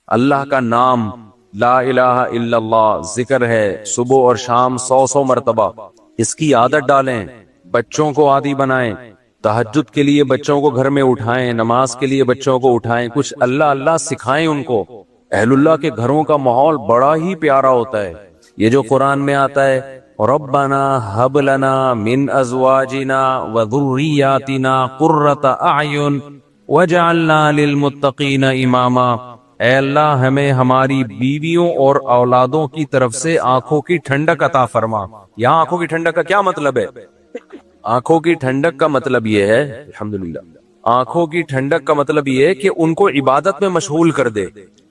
اللہ کا نام لا الہ الا اللہ ذکر ہے صبح اور شام 100 مرتبہ، اس کی عادت ڈالیں، بچوں کو عادی بنائیں، تہجد کے لیے بچوں کو گھر میں اٹھائیں، نماز کے لیے بچوں کو اٹھائیں، کچھ اللہ اللہ سکھائیں ان کو۔ اہل اللہ کے گھروں کا ماحول بڑا ہی پیارا ہوتا ہے۔ یہ جو قرآن میں آتا ہے ربنا ہب لنا من ازواجنا وذریاتنا قرۃ اعین وجعلنا للمتقین اماما، اے اللہ ہمیں ہماری بیویوں اور اولادوں کی طرف سے آنکھوں کی ٹھنڈک عطا فرما۔ یہاں آنکھوں کی ٹھنڈک کا کیا مطلب ہے؟ آنکھوں کی ٹھنڈک کا مطلب یہ ہے، الحمدللہ، آنکھوں کی ٹھنڈک کا مطلب یہ ہے کہ ان کو عبادت میں مشغول کر دے۔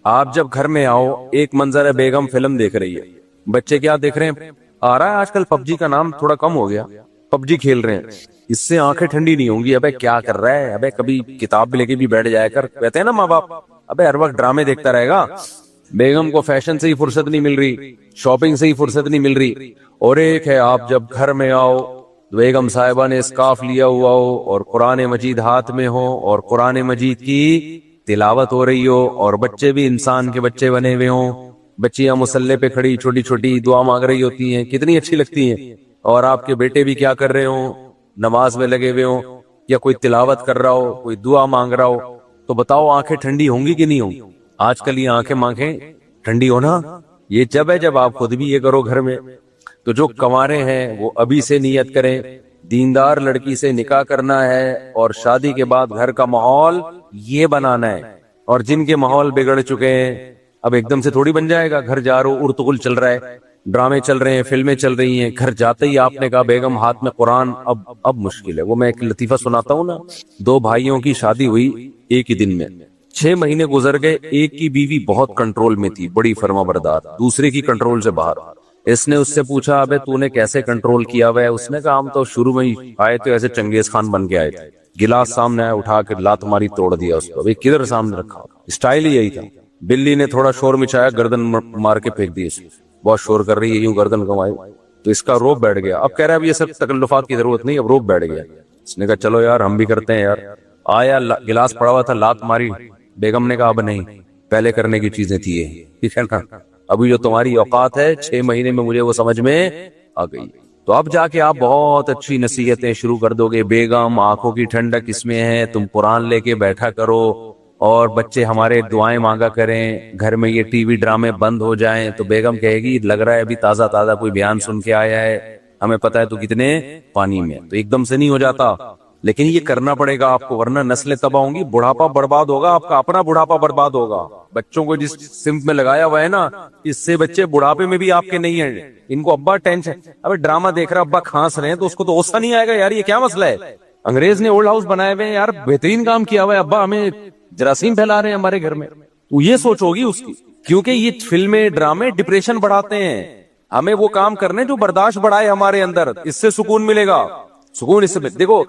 آپ جب گھر میں آؤ، ایک منظر ہے، بیگم فلم دیکھ رہی ہے، بچے کیا دیکھ رہے ہیں؟ آ رہا ہے آج کل پب جی کا نام تھوڑا کم ہو گیا، پب جی کھیل رہے ہیں، اس سے آنکھیں ٹھنڈی نہیں ہوں گی۔ ابے کیا کر رہا ہے؟ ابے کبھی کتاب بھی لے کے بھی بیٹھ جایا کر، کہتے ہیں نا ماں باپ، ابے ہر وقت ڈرامے دیکھتا رہے گا۔ بیگم کو فیشن سے ہی فرصت نہیں مل رہی، شاپنگ سے ہی فرصت نہیں مل رہی۔ اور ایک ہے آپ جب گھر میں آؤ، بیگم صاحبہ نے اسکارف لیا ہوا ہو اور قرآن مجید ہاتھ میں ہو اور قرآن مجید کی تلاوت ہو رہی ہو، اور بچے بھی انسان کے بچے بنے ہوئے ہوں، بچیاں مصلے پہ کھڑی چھوٹی چھوٹی دعا مانگ رہی ہوتی ہیں، کتنی اچھی لگتی ہیں۔ اور آپ کے بیٹے بھی کیا کر رہے ہوں؟ نماز میں لگے ہوئے ہوں، یا کوئی تلاوت کر رہا ہو، کوئی دعا مانگ رہا ہو، تو بتاؤ آنکھیں ٹھنڈی ہوں گی کہ نہیں ہوں گی؟ آج کل یہ آنکھیں ٹھنڈی ہونا یہ جب ہے جب آپ خود بھی یہ کرو گھر میں۔ تو جو کنوارے ہیں وہ ابھی سے نیت کریں، دیندار لڑکی سے نکاح کرنا ہے، اور شادی کے بعد گھر کا ماحول یہ بنانا ہے۔ اور جن کے ماحول بگڑ چکے ہیں، اب ایک دم سے تھوڑی بن جائے گا۔ گھر جا رہو ارتغل چل رہا ہے، ڈرامے چل رہے ہیں، فلمیں چل رہی ہیں، گھر جاتے ہی آپ نے کہا بیگم ہاتھ میں قرآن، اب مشکل ہے۔ وہ میں ایک لطیفہ سناتا ہوں نا، 2 بھائیوں کی شادی ہوئی ایک ہی دن میں، 6 مہینے گزر گئے، ایک کی بیوی بہت کنٹرول میں تھی، بڑی فرما بردار، دوسرے کی کنٹرول سے باہر۔ اس نے اس سے پوچھا ابے تو نے کیسے کنٹرول کیا ہوا ہے؟ اس نے کہا ہم تو شروع میں ہی آئے تو ایسے چنگیز خان بن کے آئے تھے، گلاس سامنے آیا اٹھا کے لات ماری توڑ دیا اس کو، ابھی کدھر سامنے رکھا، اسٹائل ہی یہی تھا۔ بلی نے تھوڑا شور مچایا، گردن مار کے پھینک دی، بہت شور کر رہی ہے، یوں گردن کمائی، تو اس کا روب بیٹھ گیا۔ اب کہہ رہا ہے اب یہ سب تکلفات کی ضرورت نہیں، اب روب بیٹھ گیا۔ اس نے کہا چلو یار ہم بھی کرتے ہیں یار۔ آیا گلاس پڑا ہوا تھا، لات ماری، بیگم نے کہا اب نہیں، پہلے کرنے کی چیزیں تھی یہ، ٹھیک ہے نا، ابھی جو تمہاری اوقات ہے 6 مہینے میں مجھے وہ سمجھ میں آ گئی۔ تو اب جا کے آپ بہت اچھی نصیحتیں شروع کر دو گے، بیگم آنکھوں کی ٹھنڈک اس میں ہے، تم قرآن لے کے بیٹھا کرو، اور بچے ہمارے دعائیں مانگا کریں، گھر میں یہ ٹی وی ڈرامے بند ہو جائیں۔ تو بیگم کہے گی لگ رہا ہے ابھی تازہ تازہ کوئی بیان سن کے آیا ہے، ہمیں پتہ ہے تو کتنے پانی میں، تو ایک دم سے نہیں ہو جاتا، لیکن یہ کرنا پڑے گا آپ کو، ورنہ نسلیں تباہ ہوں گی، بڑھاپا برباد ہوگا، آپ کا اپنا بڑھاپا برباد ہوگا۔ بچوں کو جس سمت میں لگایا ہوا ہے نا، اس سے بچے بڑھاپے میں بھی آپ کے نہیں ہیں۔ ان کو ابا ٹینشن، اب ڈرامہ دیکھ رہا ابا کھانس رہے ہیں تو اس کو تو غصہ نہیں آئے گا یار یہ کیا مسئلہ ہے؟ انگریز نے اولڈ ہاؤس بنائے ہوئے ہیں یار، بہترین کام کیا ہوا ہے، ابا ہمیں جراثیم پھیلا رہے ہیں ہمارے گھر میں، تو یہ سوچ ہوگی اس کی، کیونکہ یہ فلمیں ڈرامے ڈپریشن بڑھاتے ہیں۔ ہمیں وہ کام کرنے جو برداشت بڑھائے ہمارے اندر، اس سے سکون ملے گا۔ سکون اس سے دیکھو،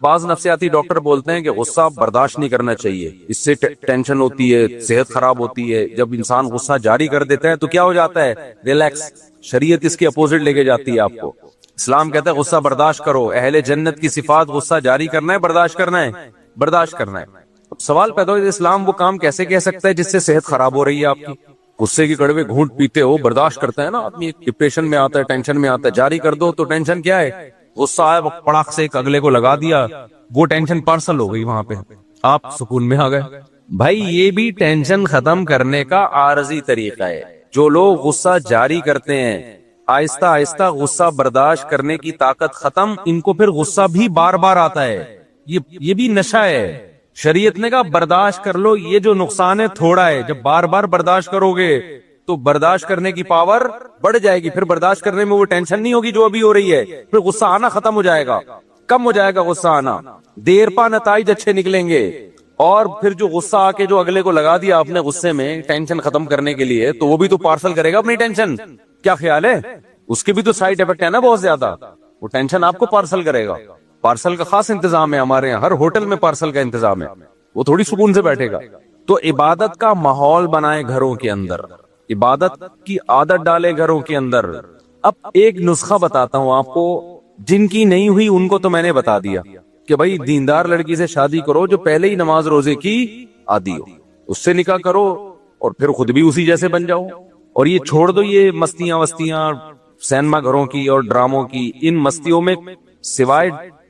بعض نفسیاتی ڈاکٹر بولتے ہیں کہ غصہ برداشت نہیں کرنا چاہیے، اس سے ٹینشن ہوتی ہے، صحت خراب ہوتی ہے۔ جب انسان غصہ جاری کر دیتا ہے تو کیا ہو جاتا ہے؟ ریلیکس۔ شریعت اس کی اپوزٹ لے کے جاتی ہے آپ کو، اسلام کہتا ہے غصہ برداشت کرو، اہل جنت کی صفات غصہ جاری کرنا ہے، برداشت کرنا ہے، برداشت کرنا ہے۔ سوال پیدا ہو اسلام وہ کام کیسے کہہ سکتا ہے جس سے صحت خراب ہو رہی ہے آپ کی؟ غصے کی کڑوے گھونٹ پیتے ہو، برداشت کرتا ہے نا آدمی، ڈپریشن میں آتا ہے، ٹینشن میں آتا ہے، جاری کر دو تو ٹینشن کیا ہے؟ غصہ آیا پڑاخ سے ایک اگلے کو لگا دیا، وہ ٹینشن پارسل ہو گئی، وہاں پہ آپ سکون میں آ گئے۔ بھائی یہ بھی ٹینشن ختم کرنے کا عارضی طریقہ ہے۔ جو لوگ غصہ جاری کرتے ہیں، آہستہ آہستہ غصہ برداشت کرنے کی طاقت ختم، ان کو پھر غصہ بھی بار بار آتا ہے، یہ بھی نشہ ہے۔ شریعت نے کہا برداشت کر لو، یہ جو نقصان ہے تھوڑا ہے، جب بار بار برداشت کرو گے تو برداشت کرنے کی پاور بڑھ جائے گی، پھر برداشت کرنے میں وہ ٹینشن نہیں ہوگی جو ابھی ہو رہی ہے، پھر غصہ آنا ختم ہو جائے گا، کم ہو جائے گا غصہ آنا، دیر پا نتائج اچھے نکلیں گے۔ اور پھر جو غصہ آ کے جو اگلے کو لگا دیا آپ نے غصے میں ٹینشن ختم کرنے کے لیے، تو وہ بھی تو پارسل کرے گا اپنی ٹینشن، کیا خیال ہے؟ اس کے بھی تو سائیڈ افیکٹ ہے نا بہت زیادہ، وہ ٹینشن آپ کو پارسل کرے گا۔ پارسل کا خاص انتظام ہے ہمارے یہاں، ہر ہوٹل میں پارسل کا انتظام ہے، وہ تھوڑی سکون سے بیٹھے گا۔ تو عبادت کا ماحول بنائے گھروں کے اندر، عبادت کی عادت ڈالے گھروں کے اندر۔ اب ایک نسخہ بتاتا ہوں آپ کو، جن کی نہیں ہوئی ان کو تو میں نے بتا دیا کہ بھائی دیندار لڑکی سے شادی کرو جو پہلے ہی نماز روزے کی عادی ہو، اس سے نکاح کرو، اور پھر خود بھی اسی جیسے بن جاؤ. اور یہ چھوڑ دو یہ مستیاں وستیاں سینما گھروں کی اور ڈراموں کی. ان مستیوں میں سوائے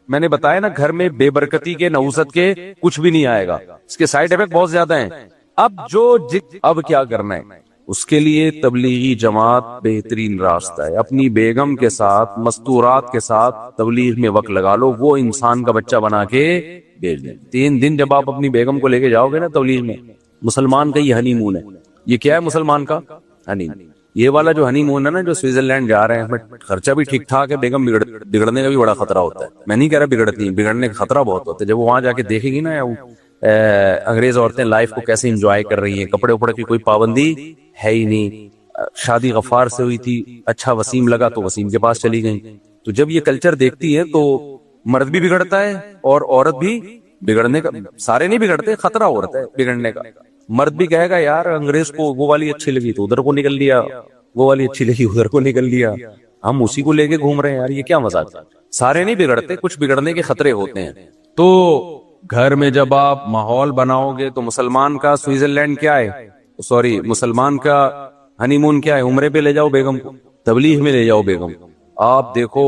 میں نے بتایا نا گھر میں بے برکتی کے نحوست کے کچھ بھی نہیں آئے گا. اس کے سائیڈ ایفیکٹ بہت زیادہ ہیں. اب کیا کرنا ہے اس کے لیے تبلیغی جماعت بہترین راستہ ہے. اپنی بیگم کے ساتھ مستورات کے ساتھ تبلیغ میں وقت لگا لو, وہ انسان کا بچہ بنا کے بھیج دیں. 3 دن جب آپ اپنی بیگم کو لے کے جاؤ گے نا تبلیغ میں, مسلمان کا یہ ہنی مون ہے. یہ کیا ہے مسلمان کا ہنی مون؟ یہ والا جو ہنی مون ہے نا جو سوئٹزرلینڈ جا رہے ہیں, خرچہ بھی ٹھیک ٹھاک ہے, بیگم بگڑنے کا بھی بڑا خطرہ ہوتا ہے. میں نہیں کہہ رہا بگڑتی, بگڑنے کا خطرہ بہت ہوتا ہے. جب وہ وہاں جا کے دیکھے گی نا انگریز عورتیں لائف کو کیسے انجوائے کر رہی ہیں, کپڑے وپڑے کی کوئی پابندی ہے ہی نہیں, شادی غفار سے ہوئی تھی, اچھا وسیم لگا تو وسیم کے پاس چلی گئیں. تو جب یہ کلچر دیکھتی ہے تو مرد بھی بگڑتا ہے اور عورت بھی بگڑنے کا, سارے نہیں بگڑتے, خطرہ عورت ہے بگڑنے کا. مرد بھی کہے گا یار انگریز کو وہ والی اچھی لگی تو ادھر کو نکل لیا, وہ والی اچھی لگی ادھر کو نکل لیا, ہم اسی کو لے کے گھوم رہے ہیں یار, یہ کیا مزاج. سارے نہیں بگڑتے, کچھ بگڑنے کے خطرے ہوتے ہیں. تو گھر میں جب آپ ماحول بناؤ گے تو مسلمان کا سوئٹزرلینڈ کیا ہے, سوری مسلمان کا ہنی مون کیا ہے, عمرے پہ لے جاؤ بیگم کو, تبلیغ میں لے جاؤ بیگم کو. آپ دیکھو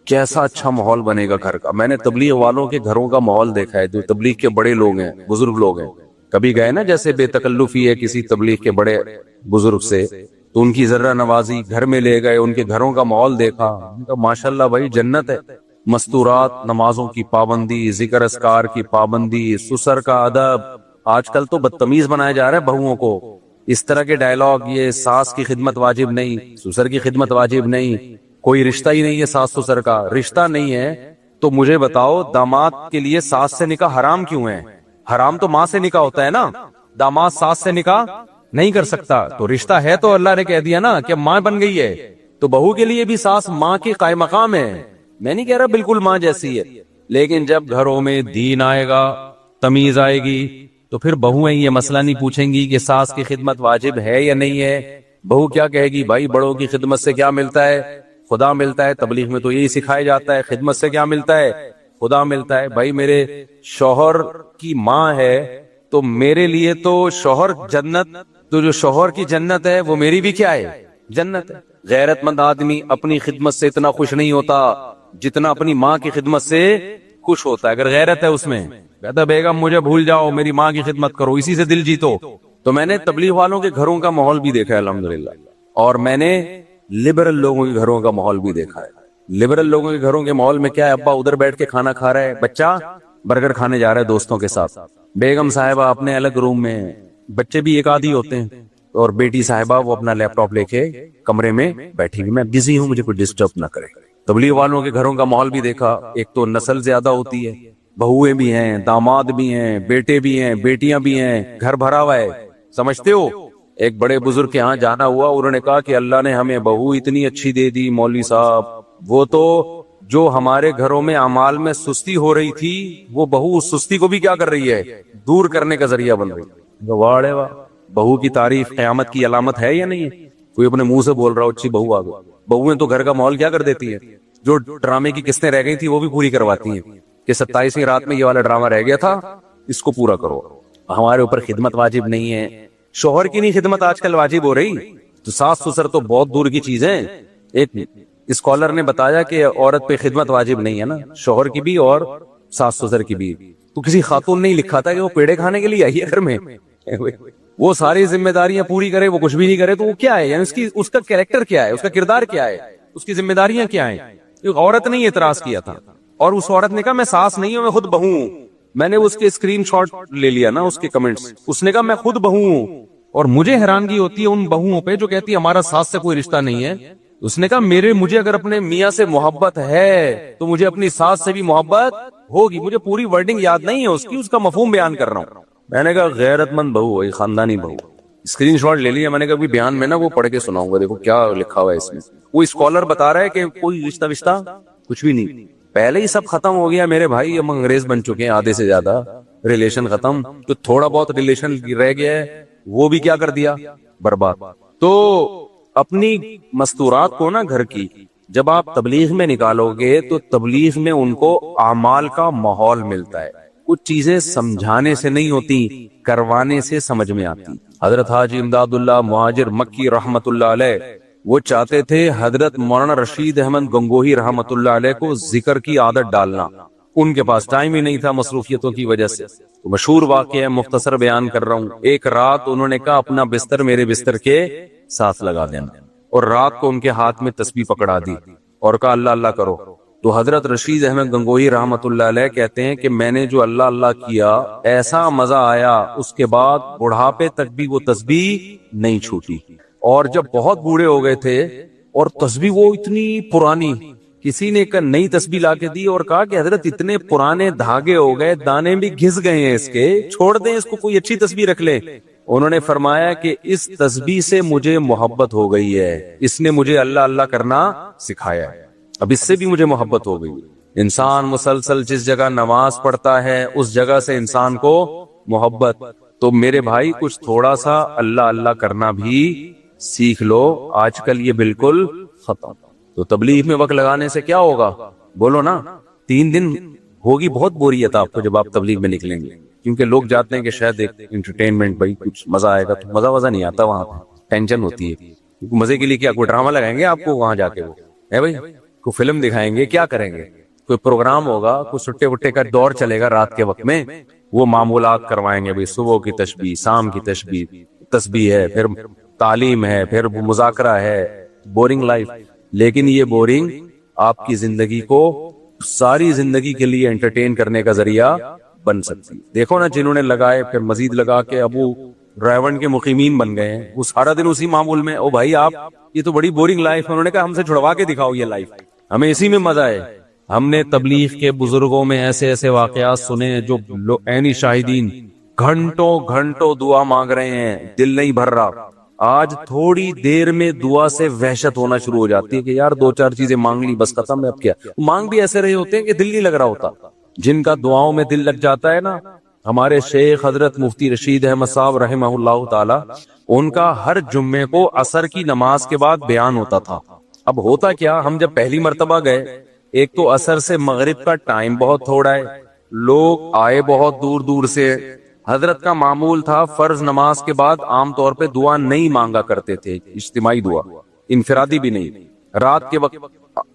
کیسا اچھا ماحول بنے گا گھر کا. میں نے تبلیغ والوں کے گھروں کا ماحول دیکھا ہے, جو تبلیغ کے بڑے لوگ ہیں, بزرگ لوگ ہیں. کبھی گئے نا جیسے بے تکلفی ہے کسی تبلیغ کے بڑے بزرگ سے, تو ان کی ذرہ نوازی گھر میں لے گئے, ان کے گھروں کا ماحول دیکھا, ماشاءاللہ بھائی جنت ہے. مستورات, نمازوں کی پابندی, ذکر اذکار کی پابندی, سسر کا ادب. آج کل تو بدتمیز بنایا جا رہا ہے بہوؤں کو, اس طرح کے ڈائلاگ, یہ ساس کی خدمت واجب نہیں, سسر کی خدمت واجب نہیں, کوئی رشتہ ہی نہیں ہے ساس سسر کا. رشتہ نہیں ہے تو مجھے بتاؤ داماد کے لیے ساس سے نکاح حرام کیوں ہے؟ حرام تو ماں سے نکاح ہوتا ہے نا, داماد ساس سے نکاح نہیں کر سکتا. تو رشتہ ہے تو اللہ نے کہہ دیا نا کہ ماں بن گئی ہے, تو بہو کے لیے بھی ساس ماں کی قائم مقام ہے. میں نہیں کہہ رہا بالکل ماں جیسی ہے, لیکن جب گھروں میں دین آئے گا, تمیز آئے گی, تو پھر بہویں یہ مسئلہ نہیں پوچھیں گی کہ ساس کی خدمت واجب ہے یا نہیں ہے. بہو کیا کہے گی, بھائی بڑوں کی خدمت سے کیا ملتا ہے؟ خدا ملتا ہے. تبلیغ میں تو یہی سکھایا جاتا ہے, خدمت سے کیا ملتا ہے؟ خدا ملتا ہے. بھائی میرے شوہر کی ماں ہے تو میرے لیے تو شوہر جنت, تو جو شوہر کی جنت ہے وہ میری بھی کیا ہے؟ جنت ہے. غیرت مند آدمی اپنی خدمت سے اتنا خوش نہیں ہوتا جتنا اپنی ماں کی خدمت سے خوش ہوتا ہے. اگر غیرت ہے اس میں, کہتا بیگم مجھے بھول جاؤ, میری ماں کی خدمت کرو, اسی سے دل جیتو. تو میں نے تبلیغ والوں کے گھروں کا ماحول بھی دیکھا ہے الحمدللہ, اور میں نے لبرل لوگوں کے گھروں کا ماحول بھی دیکھا ہے. لبرل لوگوں کے گھروں کے ماحول میں کیا ہے, ابا ادھر بیٹھ کے کھانا کھا رہا ہے, بچہ برگر کھانے جا رہا ہے دوستوں کے ساتھ, بیگم صاحبہ اپنے الگ روم میں, بچے بھی ایک آدھی ہوتے ہیں, اور بیٹی صاحبہ وہ اپنا لیپ ٹاپ لے کے کمرے میں بیٹھی ہوئی, میں بزی ہوں مجھے کوئی ڈسٹرب نہ کرے. تبلیغ والوں کے گھروں کا ماحول بھی دیکھا. ایک تو نسل زیادہ ہوتی ہے, بہویں بھی ہیں, داماد بھی ہیں, بیٹے بھی ہیں, بیٹیاں بھی ہیں, گھر بھرا ہوا ہے. سمجھتے ہو, ایک بڑے بزرگ کے ہاں جانا ہوا, انہوں نے کہا کہ اللہ نے ہمیں بہو اتنی اچھی دے دی مولوی صاحب, وہ تو جو ہمارے گھروں میں اعمال میں سستی ہو رہی تھی, وہ بہو اس سستی کو بھی کیا کر رہی ہے, دور کرنے کا ذریعہ بن رہی ہے. واہ واہ, بہو کی تعریف قیامت کی علامت ہے یا نہیں ہے؟ کوئی اپنے منہ سے بول رہا ہو اچھی بہو آ گئی. بہویں تو گھر کا ماحول کیا کر دیتی ہے, جو ڈرامے کی قسطیں رہ گئی تھی وہ بھی پوری کرواتی ہیں کہ 27ویں رات میں یہ والا ڈرامہ رہ گیا تھا, اس کو پورا کرو. ہمارے اوپر خدمت واجب نہیں ہے, شوہر کی نہیں خدمت آج کل واجب ہو رہی, تو ساس سسر تو بہت دور کی چیز ہے. ایک اسکالر نے بتایا کہ عورت پہ خدمت واجب نہیں ہے نا, شوہر کی بھی اور ساس سسر کی بھی. تو کسی خاتون نے ہی لکھا تھا کہ وہ پیڑے کھانے کے لیے آئی ہے گھر میں, وہ ساری ذمہ داریاں پوری کرے, وہ کچھ بھی نہیں کرے, تو وہ کیا ہے, یعنی اس کا کیریکٹر کیا ہے, اس کا کردار کیا ہے, اس کی ذمہ داریاں کیا ہیں. ایک عورت نے اعتراض کیا تھا, اور اس عورت نے کہا میں ساس نہیں ہوں, میں خود بہو ہوں. میں نے اس کے اسکرین شاٹ لے لیا نا, اس کے کمنٹس. اس نے کہا میں خود بہو ہوں, اور مجھے حیرانگی ہوتی ہے ان بہوؤں پہ جو کہتی ہے ہمارا ساس سے کوئی رشتہ نہیں ہے. اس نے کہا مجھے اگر اپنے میاں سے محبت ہے تو مجھے اپنی ساس سے بھی محبت ہوگی. مجھے پوری ورڈنگ یاد نہیں ہے اس کی, اس کا مفہوم بیان کر رہا ہوں. میں نے کہا غیرت مند بہو ہے, خاندانی بہو. اسکرین شاٹ لے لیا, میں نے کہا بیان میں نا وہ پڑھ کے سناؤں گا, دیکھو کیا لکھا ہوا ہے اس میں. وہ اسکالر بتا رہا ہے کہ کوئی رشتہ وشتہ کچھ بھی نہیں, پہلے ہی سب ختم ہو گیا میرے بھائی. ہم انگریز بن چکے ہیں آدھے سے زیادہ, ریلیشن ختم. تو تھوڑا بہت ریلیشن رہ گیا ہے وہ بھی کیا کر دیا, برباد. تو اپنی مستورات کو نا گھر کی جب آپ تبلیغ میں نکالو گے تو تبلیغ میں ان کو اعمال کا ماحول ملتا ہے. کچھ چیزیں سمجھانے سے نہیں ہوتی, کروانے سے سمجھ میں آتی. حضرت حاجی امداد اللہ مہاجر مکی رحمت اللہ علیہ وہ چاہتے تھے حضرت مولانا رشید احمد گنگوہی رحمت اللہ علیہ کو ذکر کی عادت ڈالنا، ان کے پاس ٹائم ہی نہیں تھا مصروفیتوں کی وجہ سے۔ تو مشہور واقعہ ہے، مختصر بیان کر رہا ہوں۔ ایک رات انہوں نے کہا اپنا بستر میرے بستر کے ساتھ لگا دینا، اور رات کو ان کے ہاتھ میں تسبیح پکڑا دی اور کہا اللہ اللہ کرو۔ تو حضرت رشید احمد گنگوہی رحمت اللہ علیہ کہتے ہیں کہ میں نے جو اللہ اللہ کیا ایسا مزہ آیا، اس کے بعد بڑھاپے تک بھی وہ تسبیح نہیں چھوٹی۔ اور جب بہت بوڑھے ہو گئے تھے اور تسبیح وہ اتنی پرانی، کسی نے ایک نئی تسبیح لا کے دی اور کہا کہ حضرت اتنے پرانے دھاگے ہو گئے، دانے بھی گھس گئے ہیں اس کے، چھوڑ دیں اس کو، کوئی اچھی تسبیح رکھ لیں۔ انہوں نے فرمایا کہ اس تسبیح سے مجھے محبت ہو گئی ہے، اس نے مجھے اللہ اللہ کرنا سکھایا ہے، اب اس سے بھی مجھے محبت ہو گئی۔ انسان مسلسل جس جگہ نماز پڑھتا ہے اس جگہ سے انسان کو محبت۔ تو میرے بھائی کچھ تھوڑا سا اللہ اللہ کرنا بھی سیکھ لو، آج کل یہ بالکل ختم۔ تو تبلیغ میں وقت لگانے سے کیا ہوگا؟ بولو نا، 3 دن ہوگی بہت بوریت آپ کو جب آپ تبلیغ میں نکلیں گے، کیونکہ لوگ جاتے ہیں کہ شاید ایک انٹرٹینمنٹ، بھائی کچھ مزہ آئے گا، تو مزہ نہیں آتا، وہاں ٹینشن ہوتی ہے۔ مزے کے لیے کیا کوئی ڈرامہ لگائیں گے آپ کو وہاں جا کے؟ وہ ہے بھائی، کوئی فلم دکھائیں گے، کیا کریں گے؟ کوئی پروگرام ہوگا، کوئی سٹے وٹے کا دور چلے گا رات کے وقت میں، وہ معمولات کروائیں گے، بھائی صبح کی تسبیح، شام کی تسبیح ہے، پھر تعلیم ہے، پھر مذاکرہ ہے، بورنگ لائف۔ لیکن یہ بورنگ آپ کی زندگی کو ساری زندگی کے لیے انٹرٹین کرنے کا ذریعہ بن سکتی ہے۔ دیکھو نا، جنہوں نے لگائے پھر مزید لگا کے ابو ریون کے مقیمین بن گئے ہیں، وہ سارا دن اسی معمول میں۔ او بھائی آپ، یہ تو بڑی بورنگ لائف ہے۔ انہوں نے کہا ہم سے چھڑوا کے دکھاؤ یہ لائف، ہمیں اسی میں مزہ ہے۔ ہم نے تبلیغ کے بزرگوں میں ایسے ایسے واقعات سنے جو عینی شاہدین گھنٹوں گھنٹوں دعا مانگ رہے ہیں، دل نہیں بھر رہا۔ آج تھوڑی دیر میں دعا سے وحشت ہونا شروع ہو جاتی ہے کہ یار 2-4 چیزیں مانگ لی بس ختم ہے، اب کیا؟ مانگ بھی ایسے رہے ہوتے ہیں کہ دل نہیں لگ رہا ہوتا۔ جن کا دعاؤں میں دل لگ جاتا ہے نا، ہمارے شیخ حضرت مفتی رشید احمد صاحب رحمہ اللہ تعالی، ان کا ہر جمعے کو عصر کی نماز کے بعد بیان ہوتا تھا۔ اب ہوتا کیا، ہم جب پہلی مرتبہ گئے، ایک تو عصر سے مغرب کا ٹائم بہت تھوڑا ہے، لوگ آئے بہت دور دور سے۔ حضرت کا معمول تھا فرض نماز کے بعد عام طور پہ دعا نہیں مانگا کرتے تھے، اجتماعی دعا، انفرادی بھی نہیں، رات کے وقت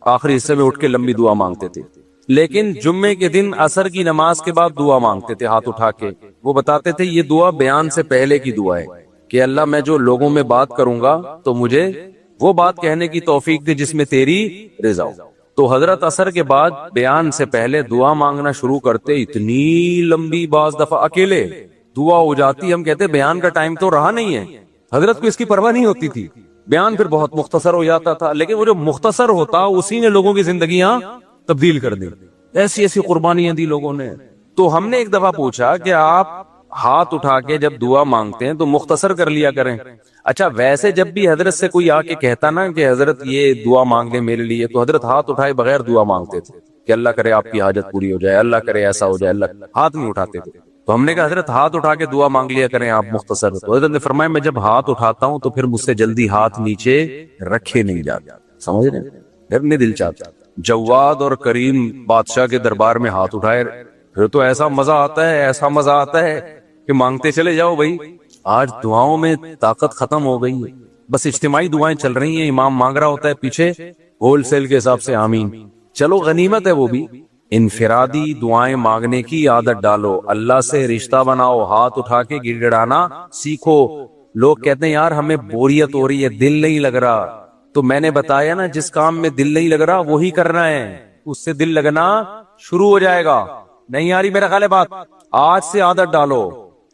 آخری حصے میں اٹھ کے لمبی دعا مانگتے تھے۔ لیکن جمعے کے دن عصر کی نماز کے بعد دعا مانگتے تھے ہاتھ اٹھا کے۔ وہ بتاتے تھے یہ دعا بیان سے پہلے کی دعا ہے کہ اللہ میں جو لوگوں میں بات کروں گا تو مجھے وہ بات کہنے کی توفیق دے جس میں تیری رضا ہو۔ تو حضرت عصر کے بعد بیان سے پہلے دعا مانگنا شروع کرتے، اتنی لمبی، بعض دفعہ اکیلے دعا ہو جاتی، ہم کہتے بیان کا ٹائم تو رہا نہیں ہے۔ حضرت کو اس کی پرواہ نہیں ہوتی تھی، بیان پھر بہت مختصر ہو جاتا تھا، لیکن وہ جو مختصر ہوتا اسی نے لوگوں کی زندگیاں تبدیل کر دی، ایسی ایسی قربانیاں دی لوگوں نے۔ تو ہم نے ایک دفعہ پوچھا کہ آپ ہاتھ اٹھا کے جب دعا مانگتے ہیں تو مختصر کر لیا کریں۔ اچھا ویسے جب بھی حضرت سے کوئی آ کے کہتا نا کہ حضرت یہ دعا مانگ لیں میرے لیے، تو حضرت ہاتھ اٹھائے بغیر دعا مانگتے تھے کہ اللہ کرے آپ کی حاجت پوری ہو جائے، اللہ کرے ایسا ہو جائے، اللہ ہاتھ نہیں اٹھاتے تھے۔ تو ہم نے کہا حضرت ہاتھ اٹھا کے دعا مانگ لیا کریں آپ مختصر۔ تو حضرت نے فرمایا میں جب ہاتھ اٹھاتا ہوں تو پھر مجھ سے جلدی ہاتھ نیچے رکھے نہیں جاتے، سمجھ رہے ہیں؟ پھر نہیں دل چاہتا جواد اور کریم بادشاہ کے دربار میں ہاتھ اٹھائے، پھر تو ایسا مزہ آتا ہے، ایسا مزہ آتا ہے کہ مانگتے چلے جاؤ بھائی۔ آج دعاؤں میں طاقت ختم ہو گئی ہے، بس اجتماعی دعائیں چل رہی ہیں، امام مانگ رہا ہوتا ہے پیچھے ہول سیل کے حساب سے آمین، چلو غنیمت ہے وہ بھی۔ انفرادی دعائیں مانگنے کی عادت ڈالو، اللہ سے رشتہ بناؤ، ہاتھ اٹھا کے گڑ گڑانا سیکھو۔ لوگ کہتے ہیں یار ہمیں بوریت ہو رہی ہے، دل نہیں لگ رہا، تو میں نے بتایا نا جس کام میں دل نہیں لگ رہا وہی کرنا ہے، اس سے دل لگنا شروع ہو جائے گا۔ نہیں آ رہی میرا خیال ہے بات؟ آج سے عادت ڈالو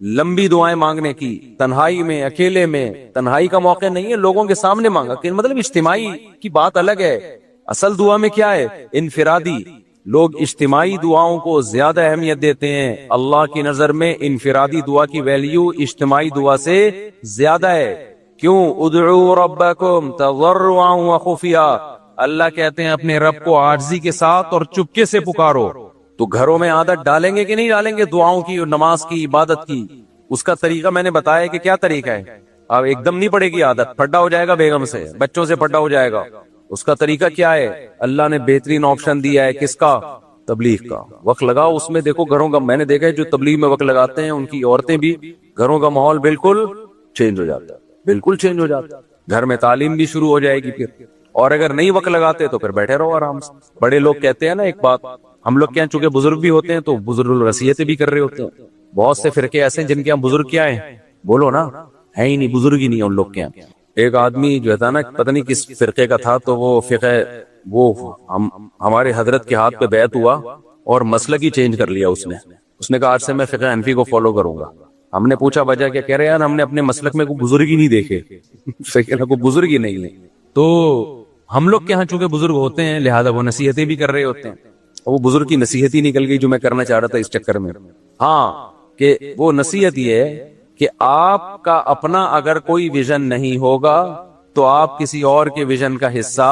لمبی دعائیں مانگنے کی، تنہائی میں، اکیلے میں۔ تنہائی کا موقع نہیں ہے، لوگوں کے سامنے مانگا کہ مطلب اجتماعی کی بات الگ ہے، اصل دعا میں کیا ہے؟ انفرادی۔ لوگ اجتماعی دعاؤں کو زیادہ اہمیت دیتے ہیں، اللہ کی نظر میں انفرادی دعا کی ویلیو اجتماعی دعا سے زیادہ ہے۔ کیوں؟ ادعوا ربکم تضرعا وخفیا، اللہ کہتے ہیں اپنے رب کو عاجزی کے ساتھ اور چپکے سے پکارو۔ تو گھروں میں عادت ڈالیں گے کہ نہیں ڈالیں گے دعاؤں کی اور نماز کی، عبادت کی؟ اس کا طریقہ میں نے بتایا کہ کیا طریقہ ہے۔ اب ایک دم نہیں پڑے گی عادت، پھڈا ہو جائے گا بیگم سے، بچوں سے پھڈا ہو جائے گا۔ اس کا طریقہ کیا ہے؟ اللہ نے بہترین آپشن دیا ہے، کس کا؟ تبلیغ کا۔ وقت لگاؤ اس میں، دیکھو گھروں کا، میں نے دیکھا ہے جو تبلیغ میں وقت لگاتے ہیں ان کی عورتیں بھی، گھروں کا ماحول بالکل چینج ہو جاتا ہے, بالکل چینج ہو جاتا ہے. گھر میں تعلیم بھی شروع ہو جائے گی پھر, اور اگر نہیں وقت لگاتے تو پھر بیٹھے رہو آرام سے. بڑے لوگ کہتے ہیں نا ایک بات, ہم لوگ کیا چونکہ بزرگ بھی ہوتے ہیں تو بزرگ نصیحتیں بھی کر رہے ہوتے ہیں. بہت سے فرقے ایسے ہیں جن کے یہاں بزرگ کیا ہیں, بولو نا, ہے ہی نہیں, بزرگ ہی نہیں ہے ان لوگ کے یہاں. ایک آدمی جو تھا نا, پتہ نہیں کس فرقے کا تھا, تو وہ فقہ وہ ہمارے حضرت کے ہاتھ پہ بیعت ہوا اور مسلک ہی چینج کر لیا اس نے کہا آج سے میں فقہ حنفی کو فالو کروں گا. ہم نے پوچھا وجہ کیا, کہہ رہے یار ہم نے اپنے مسلک میں کوئی بزرگ ہی نہیں دیکھے, فقہ کو بزرگ ہی نہیں. تو ہم لوگ کے ہاں چونکہ بزرگ ہوتے ہیں لہذا وہ نصیحتیں بھی کر رہے ہوتے ہیں, وہ بزرگ کی نصیحت ہی نکل گئی جو میں کرنا چاہ رہا تھا اس چکر میں. ہاں کہ وہ نصیحت یہ ہے کہ آپ کا اپنا اگر کوئی ویژن نہیں ہوگا تو آپ کسی اور کے ویژن کا حصہ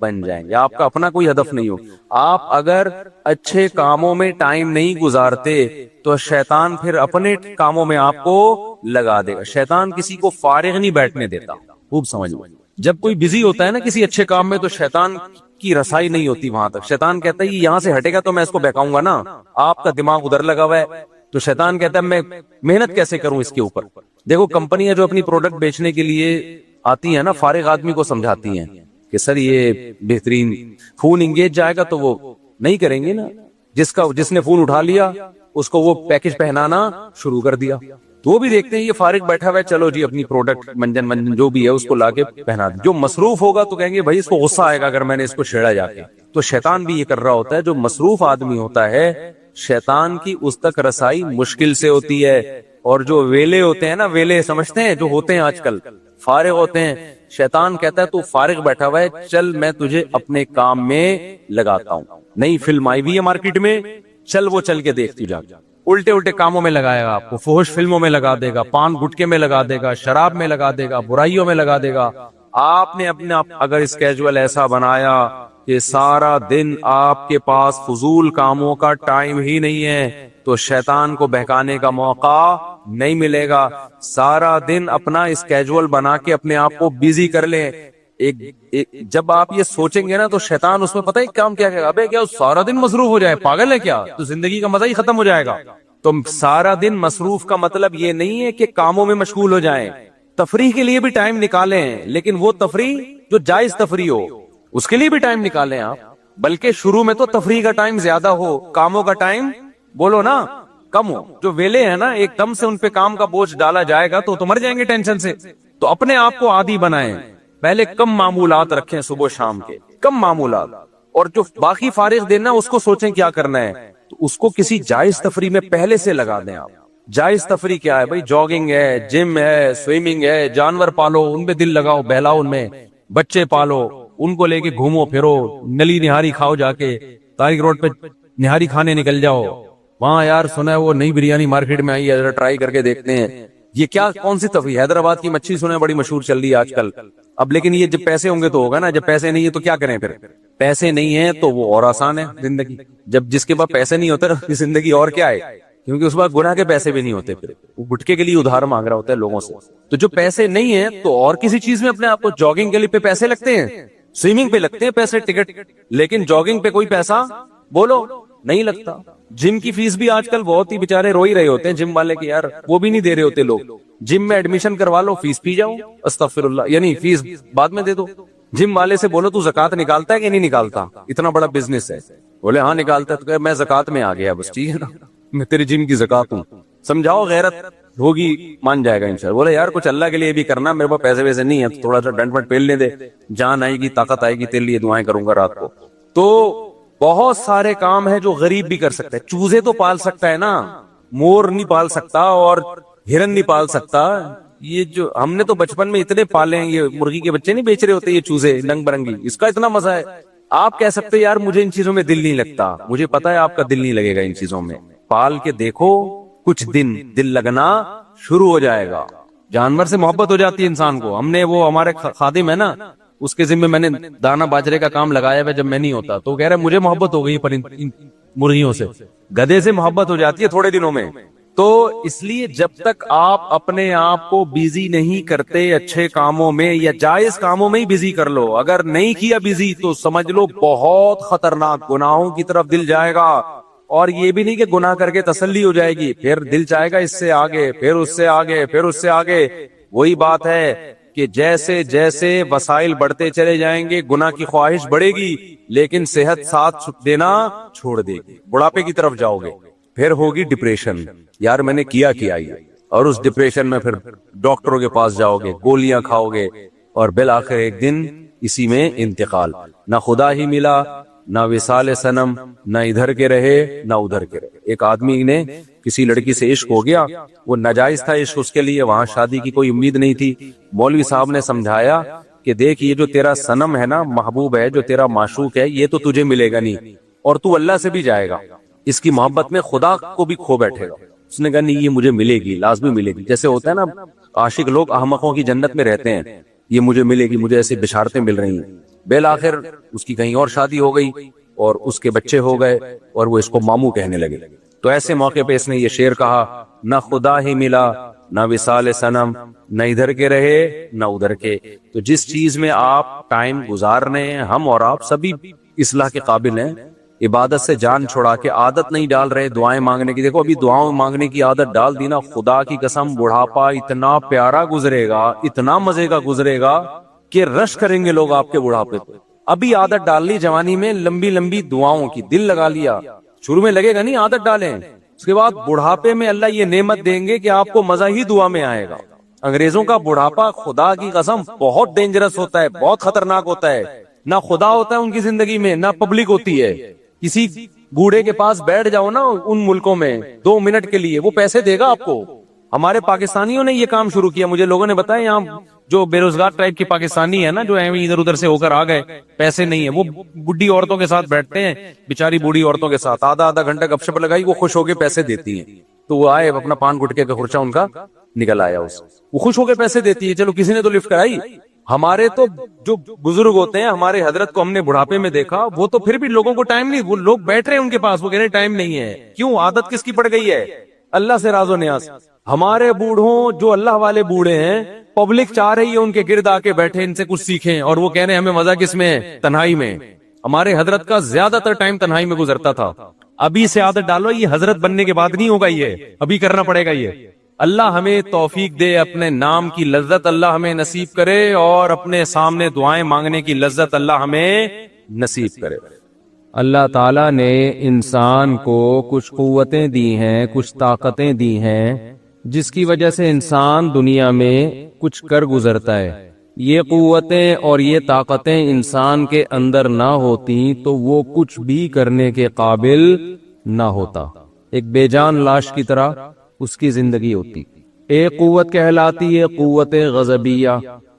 بن جائیں گے. آپ کا اپنا کوئی ہدف نہیں ہو, آپ اگر اچھے کاموں میں ٹائم نہیں گزارتے تو شیطان پھر اپنے کاموں میں آپ کو لگا دے گا. شیطان کسی کو فارغ نہیں بیٹھنے دیتا, خوب سمجھ لو. جب کوئی بزی ہوتا ہے نا کسی اچھے کام میں تو شیطان کی رسائی نہیں ہوتی وہاں تک. شیطان کہتا ہے یہ یہاں سے ہٹے گا تو میں اس کو بہکاؤں گا نا, آپ کا دماغ ادھر لگا ہوا ہے. تو شیطان کہتا ہے میں محنت کیسے کروں اس کے اوپر. دیکھو کمپنیاں جو اپنی پروڈکٹ بیچنے کے لیے آتی ہیں نا, فارغ آدمی کو سمجھاتی ہیں کہ سر یہ بہترین فون انگیج جائے گا, تو وہ نہیں کریں گے نا. جس نے فون اٹھا لیا اس کو وہ پیکج پہنانا شروع کر دیا, تو وہ بھی دیکھتے ہیں یہ فارغ بیٹھا ہوا ہے, چلو جی اپنی پروڈکٹ منجن جو بھی ہے اس کو لا کے پہنا دیں. جو مصروف ہوگا تو کہیں گے بھائی اس کو غصہ آئے گا اگر میں نے اس کو چھیڑا جا کے. تو شیطان بھی یہ کر رہا ہوتا ہے, جو مصروف آدمی ہوتا ہے شیطان کی اس تک رسائی مشکل سے ہوتی ہے, اور جو ویلے ہوتے ہیں نا, ویلے سمجھتے ہیں جو ہوتے ہیں آج کل, فارغ ہوتے ہیں, شیطان کہتا ہے تو فارغ بیٹھا ہوا ہے, چل میں تجھے اپنے کام میں لگاتا ہوں. نئی فلم آئی ہوئی ہے مارکیٹ میں, چل وہ چل کے دیکھتی جا. الٹے کاموں میں لگائے گا آپ کو, فحش فلموں میں لگا دے گا, پان گٹکے میں لگا دے گا, شراب میں لگا دے گا, برائیوں میں لگا دے گا. آپ نے اپنے اگر اسکیجول ایسا بنایا کہ سارا دن آپ کے پاس فضول کاموں کا ٹائم ہی نہیں ہے تو شیطان کو بہکانے کا موقع نہیں ملے گا. سارا دن اپنا اسکیجول بنا کے اپنے آپ کو بیزی کر لیں. جب آپ یہ سوچیں گے نا تو شیطان اس میں پتہ ہے کام کیا کہے گا, ابے کیا سارا دن مصروف ہو جائے, پاگل ہے کیا, تو زندگی کا مزہ ہی ختم ہو جائے گا. تو سارا دن مصروف کا مطلب یہ نہیں ہے کہ کاموں میں مشغول ہو جائیں, تفریح کے لیے بھی ٹائم نکالیں, لیکن وہ تفریح جو جائز تفریح ہو اس کے لیے بھی ٹائم نکالیں آپ. بلکہ شروع میں تو تفریح کا ٹائم زیادہ ہو, کاموں کا ٹائم بولو نا کم ہو. جو ویلے ہیں نا ایک دم سے ان پہ کام کا بوجھ ڈالا جائے گا تو مر جائیں گے ٹینشن سے. تو اپنے آپ کو عادی بنائیں, پہلے کم معمولات رکھیں صبح شام کے, کم معمولات, اور جو باقی فارغ دینا اس کو سوچیں کیا کرنا ہے, تو اس کو کسی جائز تفریح میں پہلے سے لگا دیں آپ. جائز تفریح کیا ہے بھائی, جاگنگ ہے, جم ہے, سوئمنگ ہے, جانور پالو ان پہ دل لگاؤ بہلاؤ ان میں, بچے پالو ان کو لے کے گھومو پھرو, نلی نہاری کھاؤ, جا کے تاریخ روڈ پہ نہاری کھانے نکل جاؤ, وہاں یار سنا ہے وہ نئی بریانی مارکیٹ میں آئی ہے, ذرا ٹرائی کر کے دیکھتے ہیں. یہ کیا کون سی تفریح, حیدرآباد کی مچھلی سنا ہے بڑی مشہور چل رہی ہے آج کل. اب لیکن یہ جب پیسے ہوں گے تو ہوگا نا, جب پیسے نہیں ہے تو کیا کریں پھر. پیسے نہیں ہیں تو وہ اور آسان ہے زندگی, جب جس کے پاس پیسے نہیں ہوتے زندگی اور کیا ہے, کیونکہ اس بات گناہ کے پیسے بھی نہیں ہوتے, پھر وہ گٹکے کے لیے ادھار مانگ رہا ہوتا ہے لوگوں سے. تو جو پیسے نہیں ہیں تو اور کسی چیز میں اپنے آپ کو, جاگنگ کے لیے پہ پیسے لگتے ہیں, سوئمنگ پہ لگتے ہیں پیسے ٹکٹ, لیکن جاگنگ پہ کوئی پیسہ بولو نہیں لگتا. جم کی فیس بھی آج کل بہت ہی بیچارے رو ہی رہے ہوتے ہیں جم والے کہ یار وہ بھی نہیں دے رہے ہوتے لوگ. جم میں ایڈمیشن کروا لو, فیس پی جاؤ, استغفر اللہ, یعنی فیس بعد میں دے دو. جم والے سے بولو تو زکات نکالتا ہے کہ نہیں نکالتا, اتنا بڑا بزنس ہے, بولے ہاں نکالتا ہے, تو کہ میں زکات میں آ گیا بس, ٹھیک ہے نا, میں تیری جم کی زکات ہوں. سمجھاؤ غیرت ہوگی, مان جائے گا انشاءاللہ. بولے یار کچھ اللہ کے لیے بھی کرنا, میرے پاس پیسے ویسے نہیں ہے, تو تھوڑا سا ڈنڈ پٹ پھیلنے دے, جان آئے گی طاقت آئے گی تیرے لیے دعائیں کروں گا رات کو. تو بہت سارے کام ہیں جو غریب بھی کر سکتا ہے. چوزے تو پال سکتا ہے نا, مور نہیں پال سکتا اور ہرن نہیں پال سکتا. یہ جو ہم نے تو بچپن میں اتنے پالے ہیں, یہ مرغی کے بچے نہیں بیچ رہے ہوتے یہ چوزے رنگ برنگی, اس کا اتنا مزہ ہے. آپ کہہ سکتے یار مجھے ان چیزوں میں دل نہیں لگتا, مجھے پتا ہے آپ کا دل نہیں لگے گا ان چیزوں میں, پال کے دیکھو کچھ دن دل لگنا شروع ہو جائے گا. جانور سے محبت ہو جاتی ہے انسان کو. ہم نے وہ ہمارے خادم ہے نا, اس کے ذمہ میں نے دانا باجرے کا کام لگایا ہے, جب میں نہیں ہوتا تو کہہ رہا ہے مجھے محبت ہو گئی پر مرغیوں سے. گدھے سے محبت ہو جاتی ہے تھوڑے دنوں میں. تو اس لیے جب تک آپ اپنے آپ کو بیزی نہیں کرتے اچھے کاموں میں یا جائز کاموں میں ہی بیزی کر لو. اگر نہیں کیا بیزی تو سمجھ لو بہت خطرناک گناہوں کی طرف دل جائے گا. اور یہ بھی نہیں کہ گناہ کر کے تسلی ہو جائے گی, پھر دل چاہے گا اس سے آگے, پھر اس سے آگے, پھر اس سے آگے. وہی بات ہے کہ جیسے جیسے وسائل بڑھتے چلے جائیں گے گناہ کی خواہش بڑھے گی، لیکن صحت ساتھ دینا چھوڑ دے گی، بڑھاپے کی طرف جاؤ گے، پھر ہوگی ڈپریشن، یار میں نے کیا یہ، اور اس ڈپریشن میں پھر ڈاکٹروں کے پاس جاؤ گے، گولیاں کھاؤ گے، اور بالآخر ایک دن اسی میں انتقال۔ نہ خدا ہی ملا، نہ وصال صنم، نہ ادھر کے رہے نہ ادھر کے رہے۔ ایک آدمی نے کسی لڑکی سے عشق ہو گیا، وہ ناجائز تھا عشق اس کے لیے، وہاں شادی کی کوئی امید نہیں تھی۔ مولوی صاحب نے سمجھایا کہ دیکھ یہ جو تیرا صنم ہے نا، محبوب ہے، جو تیرا معشوق ہے، یہ تو تجھے ملے گا نہیں، اور تو اللہ سے بھی جائے گا، اس کی محبت میں خدا کو بھی کھو بیٹھے گا۔ اس نے کہا نہیں، یہ مجھے ملے گی، لازمی ملے گی۔ جیسے ہوتا ہے نا عاشق لوگ احمقوں کی جنت میں رہتے ہیں، یہ مجھے ملے گی، مجھے ایسی بشارتیں مل رہی ہیں۔ بالآخر اس کی کہیں اور شادی ہو گئی اور اس کے بچے ہو گئے، اور وہ اس کو ماموں کہنے لگے۔ تو ایسے موقع پہ اس نے یہ شعر کہا، نہ خدا ہی ملا، نہ وصال صنم، نہ ادھر کے رہے نہ ادھر کے۔ تو جس چیز میں آپ ٹائم گزارنے ہیں، ہم اور آپ سبھی اصلاح کے قابل ہیں، عبادت سے جان چھڑا کے عادت نہیں ڈال رہے دعائیں مانگنے کی۔ دیکھو ابھی دعاؤں مانگنے کی عادت ڈال دی نا، خدا کی قسم بڑھاپا اتنا پیارا گزرے گا، اتنا مزے کا گزرے گا کہ رش کریں گے لوگ آپ کے بڑھاپے پہ۔ ابھی عادت ڈال لی جوانی میں لمبی لمبی دعاؤں کی، دل لگا لیا، شروع میں لگے گا نہیں، عادت ڈالیں، اس کے بعد بڑھاپے میں اللہ یہ نعمت دیں گے کہ آپ کو مزہ ہی دعا میں آئے گا۔ انگریزوں کا بڑھاپا خدا کی قسم بہت ڈینجرس ہوتا ہے، بہت خطرناک ہوتا ہے۔ نہ خدا ہوتا ہے ان کی زندگی میں، نہ پبلک ہوتی ہے۔ کسی بوڑھے کے پاس بیٹھ جاؤ نا ان ملکوں میں 2 منٹ کے لیے، وہ پیسے دے گا آپ کو۔ ہمارے پاکستانیوں نے یہ کام شروع کیا، مجھے لوگوں نے بتایا یہاں جو بے روزگار ٹائپ کے پاکستانی ہے نا، جو ادھر ادھر سے ہو کر آ گئے، پیسے نہیں ہے، وہ بڈھی عورتوں کے ساتھ بیٹھتے ہیں، بیچاری بوڑھی عورتوں کے ساتھ آدھا گھنٹہ گپ شپ لگائی، وہ خوش ہو کے پیسے دیتی ہیں۔ تو وہ آئے اپنا پان گٹکے کا خرچہ ان کا نکل آیا، وہ خوش ہو کے پیسے دیتی ہے، چلو کسی نے تو لفٹ کرائی۔ ہمارے تو جو بزرگ ہوتے ہیں، ہمارے حضرت کو ہم نے بڑھاپے میں دیکھا، وہ تو پھر بھی لوگوں کو ٹائم نہیں، وہ لوگ بیٹھ رہے ہیں ان کے پاس، وہ کہہ رہے ٹائم نہیں ہے۔ کیوں؟ عادت کس کی پڑ گئی ہے؟ اللہ سے راز و نیاز۔ ہمارے بوڑھوں جو اللہ والے بوڑھے ہیں، پبلک چاہ رہی ہے ان کے گرد آ کے بیٹھے، ان سے کچھ سیکھیں، اور وہ کہہ رہے ہیں ہمیں مزہ کس میں ہے؟ تنہائی میں۔ ہمارے حضرت کا زیادہ تر ٹائم تنہائی میں گزرتا تھا۔ ابھی سے عادت ڈالو، یہ حضرت بننے کے بعد نہیں ہوگا، یہ ابھی کرنا پڑے گا۔ یہ اللہ ہمیں توفیق دے، اپنے نام کی لذت اللہ ہمیں نصیب کرے، اور اپنے سامنے دعائیں مانگنے کی لذت اللہ ہمیں نصیب کرے۔ اللہ تعالیٰ نے انسان کو کچھ قوتیں دی ہیں، کچھ طاقتیں دی ہیں، جس کی وجہ سے انسان دنیا میں کچھ کر گزرتا ہے۔ یہ قوتیں اور یہ طاقتیں انسان کے اندر نہ ہوتی تو وہ کچھ بھی کرنے کے قابل نہ ہوتا، ایک بے جان لاش کی طرح اس کی زندگی ہوتی۔ ایک قوت کہلاتی ہے قوت غضبیہ،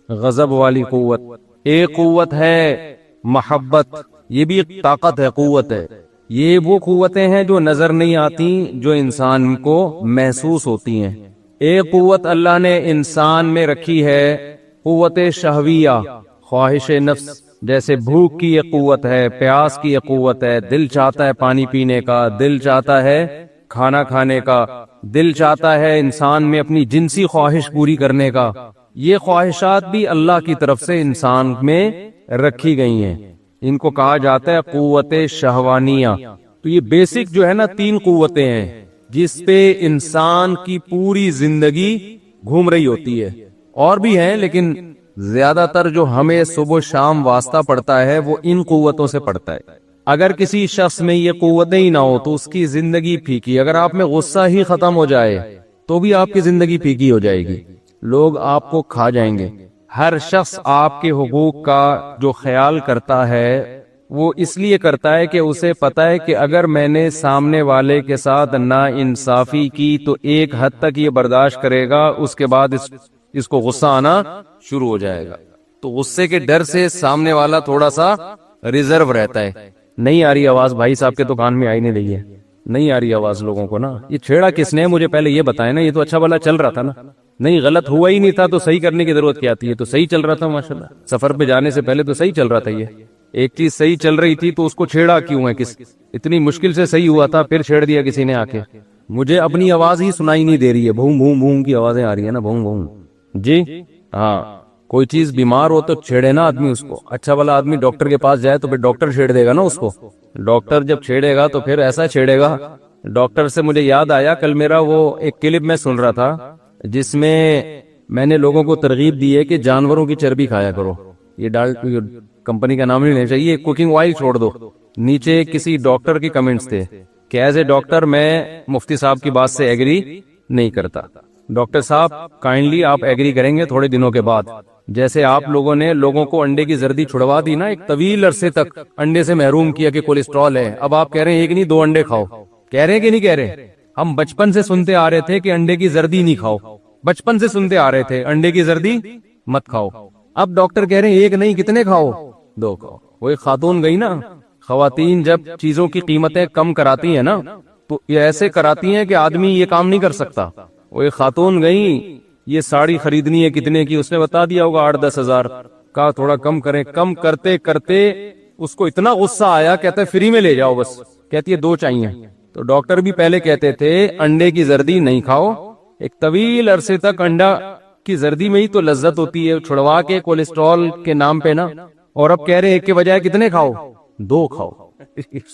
غضب والی قوت۔ ایک قوت ہے محبت، یہ بھی ایک طاقت ہے، قوت ہے۔ یہ وہ قوتیں ہیں جو نظر نہیں آتی، جو انسان کو محسوس ہوتی ہیں۔ ایک قوت اللہ نے انسان میں رکھی ہے، قوت شہویہ، خواہش نفس، جیسے بھوک کی ایک قوت ہے، پیاس کی ایک قوت ہے، دل چاہتا ہے پانی پینے کا، دل چاہتا ہے کھانا کھانے کا، دل چاہتا ہے انسان میں اپنی جنسی خواہش پوری کرنے کا۔ یہ خواہشات بھی اللہ کی طرف سے انسان میں رکھی گئی ہیں، ان کو کہا جاتا ہے قوت شہوانیہ۔ تو یہ بیسک جو ہے نا 3 قوتیں ہیں جس پہ انسان کی پوری زندگی گھوم رہی ہوتی ہے، اور بھی ہیں لیکن زیادہ تر جو ہمیں صبح و شام واسطہ پڑتا ہے وہ ان قوتوں سے پڑتا ہے۔ اگر کسی شخص میں یہ قوتیں ہی نہ ہو تو اس کی زندگی پھیکی۔ اگر آپ میں غصہ ہی ختم ہو جائے تو بھی آپ کی زندگی پھیکی ہو جائے گی، لوگ آپ کو کھا جائیں گے۔ ہر شخص آپ کے حقوق کا جو خیال کرتا ہے وہ اس لیے کرتا ہے کہ اسے پتا ہے کہ اگر میں نے سامنے والے کے ساتھ ناانصافی کی تو ایک حد تک یہ برداشت کرے گا، اس کے بعد اس کو غصہ آنا شروع ہو جائے گا۔ تو غصے کے ڈر سے سامنے والا تھوڑا سا ریزرو رہتا ہے۔ نہیں آ رہی آواز بھائی صاحب کے تو کان میں آئی نہیں رہی ہے، نہیں آ رہی آواز لوگوں کو نا۔ یہ چھیڑا کس نے؟ مجھے پہلے یہ بتائیں نا، یہ تو اچھا بھلا چل رہا تھا نا۔ نہیں، غلط ہوا ہی نہیں تھا تو صحیح کرنے کی ضرورت کیا تھی؟ یہ تو صحیح چل رہا تھا ماشاءاللہ، سفر پہ جانے سے پہلے تو صحیح چل رہا تھا۔ یہ ایک چیز صحیح چل رہی تھی تو اس کو چھیڑا کیوں ہے؟ اتنی مشکل سے صحیح ہوا تھا پھر چھیڑ دیا کسی نے آ کے۔ مجھے اپنی آواز ہی سنائی نہیں دے رہی ہے، بھون بھون بھون کی آوازیں آ رہی ہیں نا، بھون بھون۔ جی ہاں، کوئی چیز بیمار ہو تو چھیڑے نا آدمی اس کو۔ اچھا والا آدمی ڈاکٹر کے پاس جائے تو پھر ڈاکٹر چھیڑ دے گا نا اس کو۔ ڈاکٹر جب چھیڑے گا تو پھر ایسا چھیڑے گا۔ ڈاکٹر سے مجھے یاد آیا، کل میرا وہ ایک کلپ میں سن رہا تھا جس میں میں نے لوگوں کو ترغیب دی ہے کہ جانوروں کی چربی کھایا کرو. یہ کمپنی کا نام نہیں لینا چاہیے. کوکنگ آئل چھوڑ دو. نیچے کسی ڈاکٹر کی کمنٹس تھے کہ ایز اے ڈاکٹر میں مفتی صاحب کی بات سے ایگری نہیں کرتا. ڈاکٹر صاحب کائنڈلی آپ ایگری کریں گے تھوڑے دنوں کے بعد. جیسے آپ لوگوں نے لوگوں کو انڈے کی زردی چھڑوا دی نا, ایک طویل عرصے تک انڈے سے محروم کیا کہ کولیسٹرول ہے, اب آپ کہہ رہے ہیں ایک نہیں 2 انڈے کھاؤ. کہہ رہے ہیں کہ نہیں کہہ رہے؟ ہم بچپن سے سنتے آ رہے تھے کہ انڈے کی زردی نہیں کھاؤ, بچپن سے سنتے آ رہے تھے انڈے کی زردی مت کھاؤ. اب ڈاکٹر کہہ رہے ہیں ایک نہیں کتنے کھاؤ؟ 2 کھاؤ. وہ ایک خاتون گئی نا, خواتین جب چیزوں کی قیمتیں کم کراتی ہیں نا تو یہ ایسے کراتی ہیں کہ آدمی یہ کام نہیں کر سکتا. وہ ایک خاتون گئی, یہ ساڑی خریدنی ہے کتنے کی, اس نے بتا دیا ہوگا 8-10 ہزار. کہا تھوڑا کم کریں. کم کرتے کرتے اس کو اتنا غصہ آیا, کہتے فری میں لے جاؤ بس. کہتی ہے 2 چاہیے. تو ڈاکٹر بھی پہلے کہتے تھے انڈے کی زردی نہیں کھاؤ, ایک طویل عرصے تک انڈا کی زردی میں ہی تو لذت ہوتی ہے, چھڑوا کے کولیسٹرول کے نام پہ نا. اور اب کہہ رہے ایک کے بجائے کتنے کھاؤ؟ 2 کھاؤ.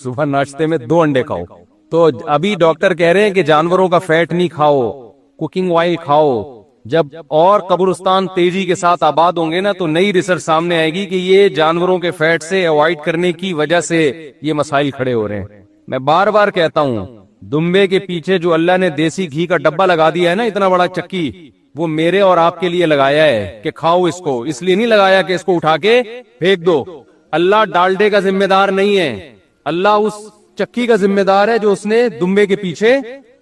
صبح ناشتے میں 2 انڈے کھاؤ. تو ابھی ڈاکٹر کہہ رہے ہیں کہ جانوروں کا فیٹ نہیں کھاؤ, کوکنگ آئل کھاؤ. جب اور قبرستان تیزی کے ساتھ آباد ہوں گے نا تو نئی ریسرچ سامنے آئے گی کہ یہ جانوروں کے فیٹ سے اوائڈ کرنے کی وجہ سے یہ مسائل کھڑے ہو رہے ہیں. میں بار بار کہتا ہوں, دمبے کے پیچھے جو اللہ نے دیسی گھی کا ڈبہ لگا دیا ہے نا, اتنا بڑا چکی, وہ میرے اور آپ کے لیے لگایا ہے کہ کھاؤ اس کو. اس لیے نہیں لگایا کہ اس کو اٹھا کے پھینک دو. اللہ ڈالڈے کا ذمہ دار نہیں ہے, اللہ اس چکی کا ذمہ دار ہے جو اس نے دمبے کے پیچھے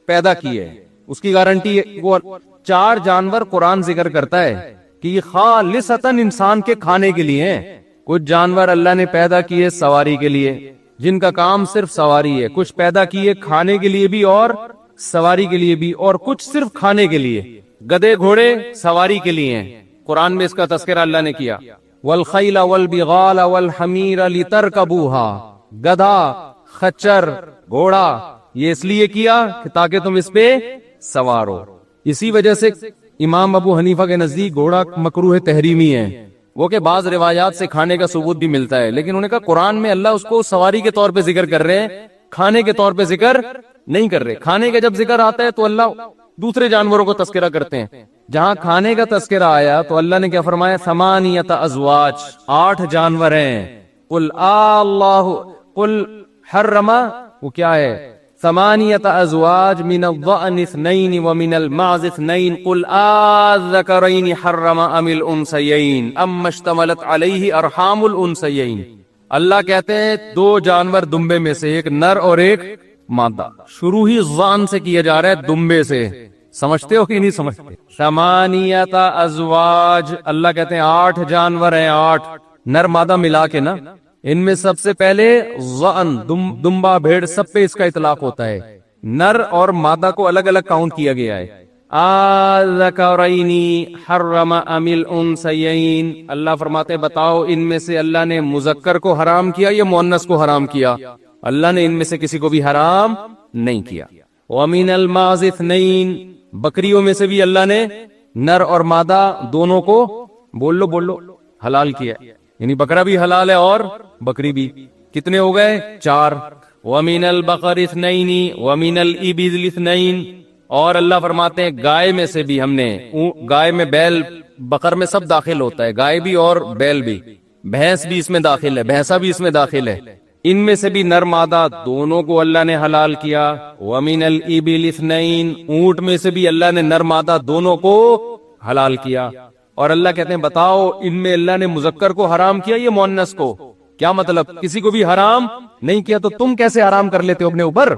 پیدا کی ہے. اس کی گارنٹی. وہ 4 جانور قرآن ذکر کرتا ہے کہ یہ خالصتاً انسان کے کھانے کے لیے ہیں. کچھ جانور اللہ نے پیدا کیے سواری کے لیے, جن کا کام صرف سواری ہے. کچھ پیدا کیے کھانے کے لیے بھی اور سواری کے لیے بھی, اور کچھ صرف کھانے کے لیے. گدے گھوڑے سواری کے لیے ہیں, قرآن میں اس کا تذکرہ اللہ نے کیا. والخیل والبغال والحمیر لترکبوها, گدھا, خچر, گھوڑا, یہ اس لیے کیا کہ تاکہ تم اس پہ سوار ہو. اسی وجہ سے امام ابو حنیفہ کے نزدیک گھوڑا مکروہ تحریمی ہے. وہ کہ بعض روایات سے کھانے کا ثبوت بھی ملتا ہے, لیکن انہوں نے کہا قرآن میں اللہ اس کو سواری کے طور پہ ذکر کر رہے ہیں, کھانے کے طور پہ ذکر نہیں کر رہے. کھانے کا جب ذکر آتا ہے تو اللہ دوسرے جانوروں کو تذکرہ کرتے ہیں. جہاں کھانے کا تذکرہ آیا تو اللہ نے کیا فرمایا؟ 8 ازواج, 8 جانور ہیں. قل اللہ قل حرم, وہ کیا ہے؟ 8 ازواج من الضأن 2 ومن المعز 2 قل الذکرین حرم ام الانثیین اما اشتملت علیہ ارحام الانثیین. اللہ کہتے ہیں 2 جانور دمبے میں سے, ایک نر اور ایک مادہ. شروع ہی ضان سے کیا جا رہا ہے, دمبے سے. سمجھتے ہو کہ نہیں سمجھتے؟ 8 ازواج, اللہ کہتے ہیں 8 جانور ہیں, 8 نر مادہ ملا کے نا. ان میں سب سے پہلے ضأن, دمبا بھیڑ, سب پہ اس کا اطلاق ہوتا ہے. نر اور مادہ کو الگ الگ کاؤنٹ کیا گیا ہے. الذکرین حرم ام الانثیین, اللہ فرماتے ہیں بتاؤ ان میں سے اللہ نے مذکر کو حرام کیا یا مؤنث کو حرام کیا؟ اللہ نے ان میں سے کسی کو بھی حرام نہیں کیا. ومن المعز 2, بکریوں میں سے بھی اللہ نے نر اور مادہ دونوں کو بول لو حلال کیا, یعنی بکرا بھی حلال ہے اور بکری بھی. کتنے ہو گئے؟ 4. ومن البقر 2 ومن الابل 2, اور اللہ فرماتے ہیں گائے میں سے بھی ہم نے, گائے میں بیل, بقر میں سب داخل ہوتا ہے, گائے بھی اور بیل بھی. بھینس بھی اس میں داخل ہے, بھینسا بھی اس میں داخل ہے. ان میں سے بھی نر مادہ دونوں کو اللہ نے حلال کیا. ومن الابل 2, اونٹ میں سے بھی اللہ نے نر مادہ دونوں کو حلال کیا. اور اللہ کہتے ہیں بتاؤ ان میں اللہ نے مذکر کو حرام کیا یا مؤنث کو؟ کیا مطلب؟ کسی کو بھی حرام نہیں کیا, تو تم کیسے حرام کر لیتے ہو اپنے اوپر؟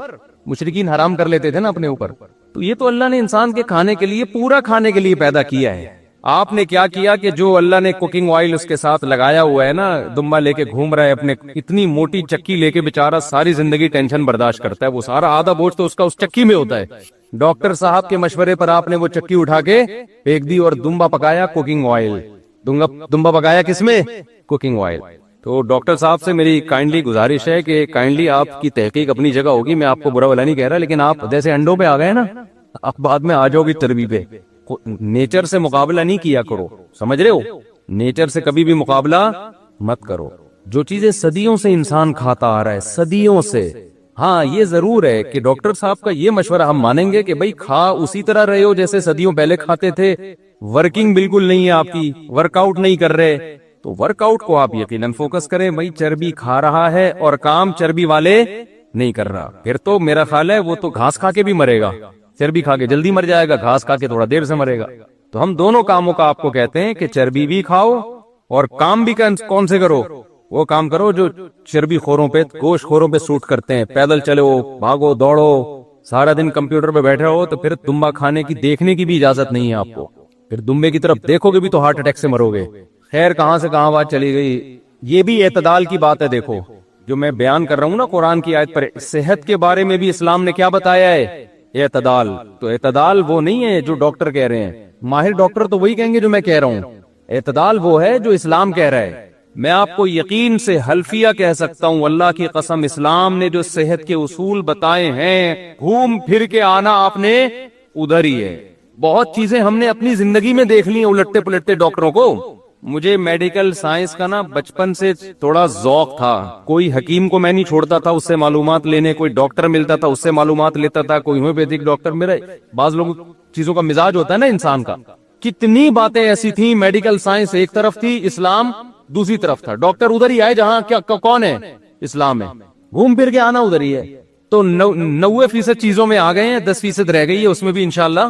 مشرکین حرام کر لیتے تھے نا اپنے اوپر. تو یہ تو اللہ نے انسان کے کھانے کے لیے, پورا کھانے کے لیے پیدا کیا ہے. آپ نے کیا کیا کہ جو اللہ نے کوکنگ آئل اس کے ساتھ لگایا ہوا ہے نا, دمبا لے کے گھوم رہا ہے اپنے, اتنی موٹی چکی لے کے بیچارہ ساری زندگی ٹینشن برداشت کرتا ہے, وہ سارا آدھا بوجھ تو اس کا اس چکی میں ہوتا ہے. ڈاکٹر صاحب کے مشورے پر آپ نے وہ چکی اٹھا کے پھینک دی اور دمبا پکایا کوکنگ آئل. دمبا پکایا کس میں؟ Cooking oil. تو ڈاکٹر صاحب سے میری کائنڈلی گزارش ہے کہ کائنڈلی آپ کی تحقیق اپنی جگہ ہوگی, میں آپ کو برا بھلا نہیں کہہ رہا, لیکن آپ جیسے انڈوں پہ آ گئے نا, آپ بعد میں آ جاؤ گی چربی پہ. نیچر سے مقابلہ نہیں کیا کرو, سمجھ رہے ہو؟ نیچر سے کبھی بھی مقابلہ مت کرو. جو چیزیں صدیوں سے انسان کھاتا آ رہا ہے, صدیوں سے, ہاں یہ ضرور ہے کہ ڈاکٹر صاحب کا یہ مشورہ ہم مانیں گے کہ بھائی کھا اسی طرح رہے ہو جیسے صدیوں پہلے کھاتے تھے، ورکنگ بالکل نہیں ہے آپ کی، ورک آؤٹ نہیں کر رہے، تو ورک آؤٹ کو آپ یقیناً فوکس کریں. بھائی چربی کھا رہا ہے اور کام چربی والے نہیں کر رہا، پھر تو میرا خیال ہے وہ تو گھاس کھا کے بھی مرے گا، چربی کھا کے جلدی مر جائے گا، گھاس کھا کے تھوڑا دیر سے مرے گا. تو ہم دونوں کاموں کا آپ کو کہتے ہیں کہ چربی بھی کھاؤ اور کام بھی کون سے کرو، وہ کام کرو جو چربی خوروں پہ، گوشت خوروں پہ سوٹ کرتے ہیں. پیدل چلو، بھاگو دوڑو، سارا دن کمپیوٹر پہ بیٹھے ہو تو پھر دمبا کھانے کی دیکھنے کی بھی اجازت نہیں ہے آپ کو، پھر دمبے کی طرف دیکھو گے بھی تو ہارٹ اٹیک سے مرو گے. خیر کہاں سے کہاں بات چلی گئی. یہ بھی اعتدال کی بات ہے. دیکھو جو میں بیان کر رہا ہوں نا قرآن کی آیت پر، صحت کے بارے میں بھی اسلام نے کیا بتایا ہے؟ اعتدال. تو اعتدال وہ نہیں ہے جو ڈاکٹر کہہ رہے ہیں، ماہر ڈاکٹر تو وہی کہیں گے جو میں کہہ رہا ہوں. اعتدال وہ ہے جو اسلام کہہ رہا ہے. میں آپ کو یقین سے حلفیہ کہہ سکتا ہوں، اللہ کی قسم، اسلام نے جو صحت کے اصول بتائے ہیں، گھوم پھر کے آنا آپ نے ادھر ہی ہے. بہت چیزیں ہم نے اپنی زندگی میں دیکھ لی ہیں الٹتے پلٹتے ڈاکٹروں کو. مجھے میڈیکل سائنس کا نا بچپن سے تھوڑا ذوق تھا. کوئی حکیم کو میں نہیں چھوڑتا تھا اس سے معلومات لینے، کوئی ڈاکٹر ملتا تھا اس سے معلومات لیتا تھا، کوئی ہومیوپیتھک ڈاکٹر. میرا بعض لوگوں چیزوں کا مزاج ہوتا ہے نا انسان کا. کتنی باتیں ایسی تھیں، میڈیکل سائنس ایک طرف تھی، اسلام دوسری طرف تھا. ڈاکٹر ادھر ہی آئے جہاں کون ہے؟ اسلام ہے. گھوم پھر کے آنا ادھر ہی ہے. تو 90% چیزوں میں آ گئے ہیں، 10% رہ گئی ہے، اس میں بھی انشاءاللہ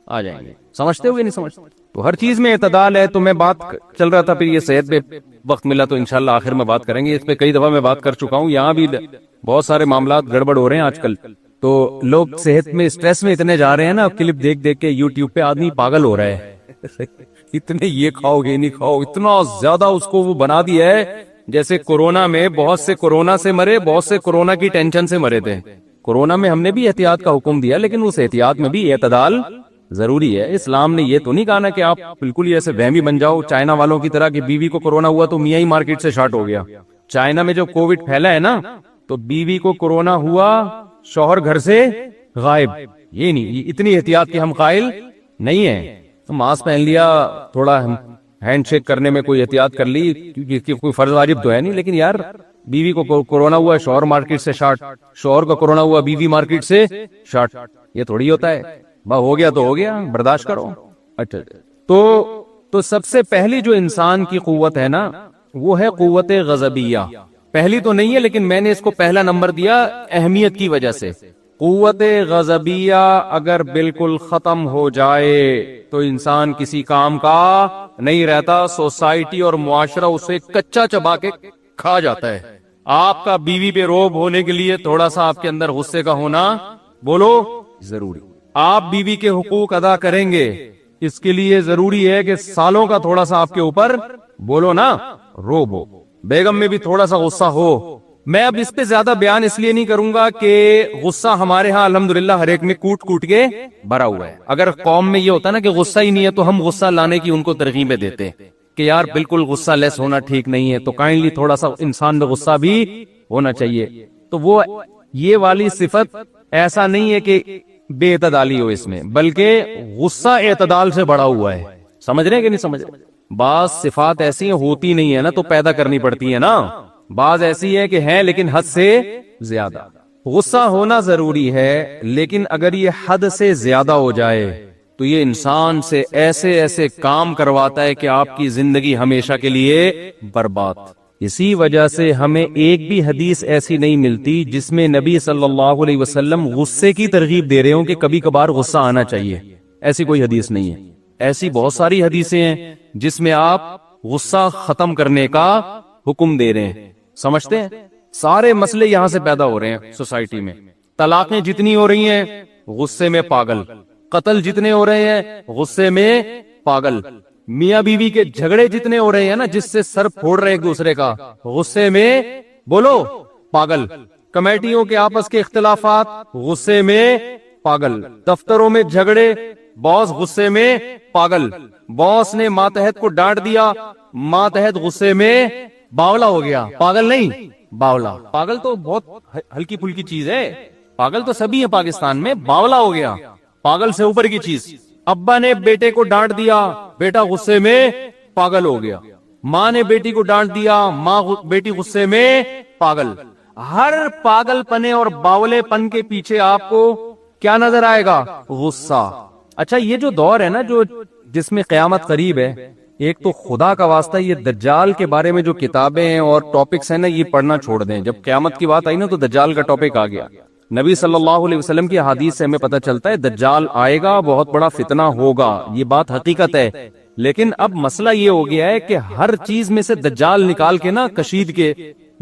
آ جائیں گے. سمجھتے ہوئے نہیں سمجھتے؟ تو ہر چیز میں اعتدال ہے. تو میں بات چل رہا تھا، پھر یہ صحت پہ وقت ملا تو انشاءاللہ آخر میں بات کریں گے. اس پہ کئی دفعہ میں بات کر چکا ہوں، یہاں بھی بہت سارے معاملات گڑبڑ ہو رہے ہیں آج کل. تو لوگ صحت میں اسٹریس میں اتنے جا رہے ہیں نا، کلپ دیکھ دیکھ کے یوٹیوب پہ آدمی پاگل ہو رہا ہے. اتنے یہ کھاؤ گے نہیں کھاؤ، اتنا زیادہ اس کو وہ بنا دیا ہے. جیسے کورونا میں بہت سے کورونا سے مرے، بہت سے کورونا کی ٹینشن سے مرے تھے. کورونا میں ہم نے بھی احتیاط کا حکم دیا، لیکن اس احتیاط میں بھی اعتدال ضروری ہے. اسلام نے یہ تو نہیں کہا نا کہ آپ بالکل ہی ایسے وہمی بن جاؤ چائنا والوں کی طرح کہ بیوی کو کورونا ہوا تو میاں ہی مارکیٹ سے شارٹ ہو گیا. چائنا میں جو کووڈ پھیلا ہے نا، تو بیوی کو کورونا ہوا، شوہر گھر سے غائب. یہ نہیں، یہ اتنی احتیاط کے ہم قائل نہیں ہیں. ماسک پہن لیا، تھوڑا ہینڈ شیک کرنے میں کوئی احتیاط کر لی، کیونکہ کوئی فرض واجب تو ہے نہیں. لیکن یار بیوی کو کورونا ہوا، شوہر مارکیٹ سے شارٹ، شوہر کو کورونا ہوا، بیوی مارکیٹ سے شارٹ، یہ تھوڑی ہوتا ہے. ہو گیا تو ہو گیا، برداشت کرو. اچھا تو سب سے پہلی جو انسان کی قوت ہے نا، وہ ہے قوت غضبیہ. پہلی تو نہیں ہے، لیکن میں نے اس کو پہلا نمبر دیا اہمیت کی وجہ سے. قوت غضبیہ اگر بالکل ختم ہو جائے تو انسان کسی کام کا نہیں رہتا. سوسائٹی اور معاشرہ اسے کچا چبا کے کھا جاتا ہے. آپ کا بیوی پہ روب ہونے کے لیے تھوڑا سا آپ کے اندر غصے کا ہونا، بولو، ضروری. آپ بیوی کے حقوق ادا کریں گے، اس کے لیے ضروری ہے کہ سالوں کا تھوڑا سا آپ کے اوپر، بولو نا، روب ہو. بیگم میں بھی تھوڑا سا غصہ ہو. میں اب اس پہ زیادہ بیان اس لیے نہیں کروں گا کہ غصہ ہمارے ہاں الحمدللہ ہر ایک میں کوٹ کوٹ کے بھرا ہوا ہے. اگر قوم میں یہ ہوتا نا کہ غصہ ہی نہیں ہے تو ہم غصہ لانے کی ان کو ترغیبیں دیتے کہ یار بالکل غصہ لیس ہونا ٹھیک نہیں ہے. تو کائنڈلی تھوڑا سا انسان میں غصہ بھی ہونا چاہیے. تو وہ یہ والی صفت ایسا نہیں ہے کہ بے اعتدالی ہو اس میں، بلکہ غصہ اعتدال سے بڑا ہوا ہے. سمجھ رہے ہیں کہ نہیں سمجھ رہے؟ بعض صفات ایسی ہوتی نہیں ہے نا تو پیدا کرنی پڑتی ہے نا. بعض ایسی ہے کہ ہے لیکن حد سے زیادہ. غصہ ہونا ضروری ہے، لیکن اگر یہ حد سے زیادہ ہو جائے تو یہ انسان سے ایسے ایسے کام کرواتا ہے کہ آپ کی زندگی ہمیشہ کے لیے برباد. اسی وجہ سے ہمیں ایک بھی حدیث ایسی نہیں ملتی جس میں نبی صلی اللہ علیہ وسلم غصے کی ترغیب دے رہے ہوں کہ کبھی کبھار غصہ آنا چاہیے. ایسی کوئی حدیث نہیں ہے. ایسی بہت ساری حدیثیں ہیں جس میں آپ غصہ ختم کرنے کا حکم دے رہے ہیں. سمجھتے ہیں؟ سارے مسئلے یہاں سے پیدا ہو رہے ہیں سوسائٹی میں. طلاقیں جتنی ہو رہی ہیں، غصے میں پاگل. قتل جتنے ہو رہے ہیں، غصے میں پاگل. میاں بیوی کے جھگڑے جتنے ہو رہے ہیں نا، جس سے سر پھوڑ رہے ایک دوسرے کا، غصے میں، بولو، پاگل. کمیٹیوں کے آپس کے اختلافات، غصے میں پاگل. دفتروں میں جھگڑے، باس غصے میں پاگل. باس نے ماتحت کو ڈانٹ دیا، ماتحت غصے میں باولا ہو گیا. پاگل نہیں، باولا. پاگل تو بہت ہلکی پھلکی چیز ہے. پاگل تو سبھی ہیں پاکستان میں. باولا ہو گیا پاگل سے اوپر کی چیز. ابا نے بیٹے کو ڈانٹ دیا، بیٹا غصے میں پاگل ہو گیا. ماں نے بیٹی کو ڈانٹ دیا، ماں بیٹی غصے میں پاگل. ہر پاگل پنے اور باولے پن کے پیچھے آپ کو کیا نظر آئے گا؟ غصہ. اچھا یہ جو دور ہے نا جو جس میں قیامت قریب ہے، ایک تو خدا کا واسطہ یہ دجال کے بارے میں جو کتابیں ہیں اور ٹاپکس ہیں نا یہ پڑھنا چھوڑ دیں. جب قیامت کی بات آئی نا تو دجال کا ٹاپک آ گیا. نبی صلی اللہ علیہ وسلم کی حدیث سے ہمیں پتہ چلتا ہے دجال آئے گا، بہت بڑا فتنہ ہوگا، یہ بات حقیقت ہے. لیکن اب مسئلہ یہ ہو گیا ہے کہ ہر چیز میں سے دجال نکال کے نا کشید کے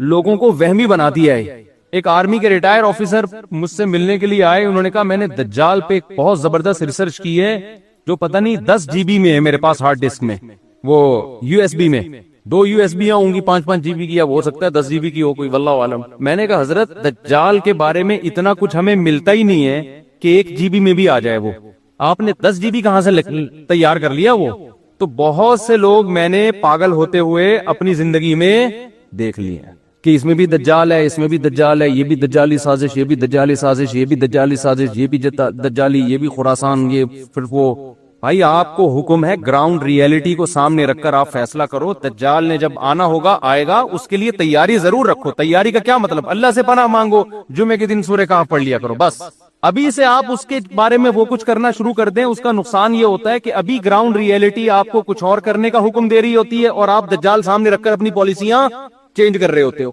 لوگوں کو وہمی بنا دیا ہے. ایک آرمی کے ریٹائر آفیسر مجھ سے ملنے کے لیے آئے، انہوں نے کہا میں نے دجال پہ ایک بہت زبردست ریسرچ کی ہے جو پتہ نہیں 10 GB میں ہے میرے پاس ہارڈ ڈسک میں، وہ USB میں 2 USB ہوں گی 5-5 GB کی، اب ہو سکتا ہے 10 GB کی ہو کوئی، واللہ عالم. میں نے کہا حضرت دجال کے بارے میں اتنا کچھ ہمیں ملتا ہی نہیں ہے کہ 1 GB میں بھی آ جائے، وہ آپ نے 10 GB کہاں سے تیار کر لیا؟ وہ تو بہت سے لوگ میں نے پاگل ہوتے ہوئے اپنی زندگی میں دیکھ لیے کہ اس میں بھی دجال ہے، اس میں بھی دجال ہے، یہ بھی دجالی سازش، یہ بھی دجالی سازش، یہ بھی دجالی سازش، یہ بھی دجالی، یہ بھی خراسان، یہ پھر وہ. بھائی آپ کو حکم ہے گراؤنڈ ریئلٹی کو سامنے رکھ کر آپ فیصلہ کرو. دجال نے جب آنا ہوگا آئے گا، اس کے لیے تیاری ضرور رکھو. تیاری کا کیا مطلب؟ اللہ سے پناہ مانگو، جمعے کے دن سورہ کہف پڑھ لیا کرو بس. ابھی سے آپ اس کے بارے میں وہ کچھ کرنا شروع کر دیں، اس کا نقصان یہ ہوتا ہے کہ ابھی گراؤنڈ ریئلٹی آپ کو کچھ اور کرنے کا حکم دے رہی ہوتی ہے اور آپ دجال سامنے رکھ کر اپنی پالیسیاں چینج کر رہے ہوتے ہو.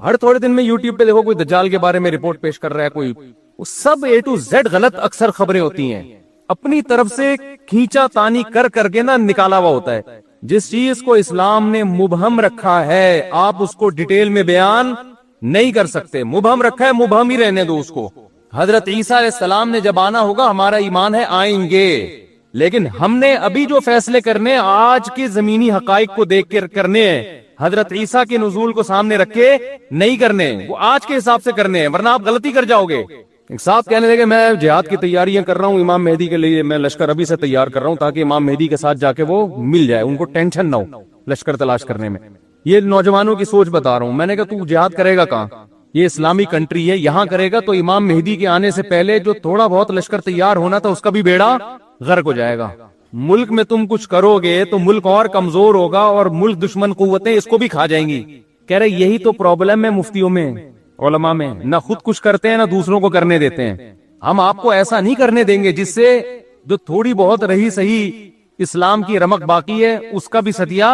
ہر تھوڑے دن میں یوٹیوب پہ دیکھو کوئی دجال کے بارے میں رپورٹ پیش کر رہا ہے، کوئی سب A to Z غلط اکثر خبریں ہوتی ہیں، اپنی طرف سے کھینچا تانی کر کر کے نا نکالا ہوا ہوتا ہے. جس چیز کو اسلام نے مبہم رکھا ہے آپ اس کو ڈیٹیل میں بیان نہیں کر سکتے. مبہم رکھا ہے، مبہم ہی رہنے دو اس کو. حضرت عیسیٰ علیہ السلام نے جب آنا ہوگا ہمارا ایمان ہے آئیں گے، لیکن ہم نے ابھی جو فیصلے کرنے آج کے زمینی حقائق کو دیکھ کر کرنے ہیں، حضرت عیسیٰ کے نزول کو سامنے رکھ کے نہیں کرنے، وہ آج کے حساب سے کرنے ہیں، ورنہ آپ غلطی کر جاؤ گے. ایک صاحب کہنے لگے میں جہاد کی تیاریاں کر رہا ہوں امام مہدی کے لیے، میں لشکر ابھی سے تیار کر رہا ہوں تاکہ امام مہدی کے ساتھ جا کے وہ مل جائے، ان کو ٹینشن نہ ہو لشکر تلاش کرنے میں. یہ نوجوانوں کی سوچ بتا رہا ہوں. میں نے کہا تو جہاد کرے گا کہاں؟ یہ اسلامی کنٹری ہے، یہاں کرے گا تو امام مہدی کے آنے سے پہلے جو تھوڑا بہت لشکر تیار ہونا تھا اس کا بھی بیڑا غرق ہو جائے گا. ملک میں تم کچھ کرو گے تو ملک اور کمزور ہوگا اور ملک دشمن قوتیں اس کو بھی کھا جائیں گی. کہہ رہے یہی تو پرابلم ہے مفتیوں میں، علماء میں، نہ خود کچھ کرتے ہیں نہ دوسروں کو کرنے دیتے ہیں. ہم آپ کو ایسا نہیں کرنے دیں گے جس سے جو تھوڑی بہت رہی صحیح اسلام کی رمق باقی ہے اس کا بھی ستیہ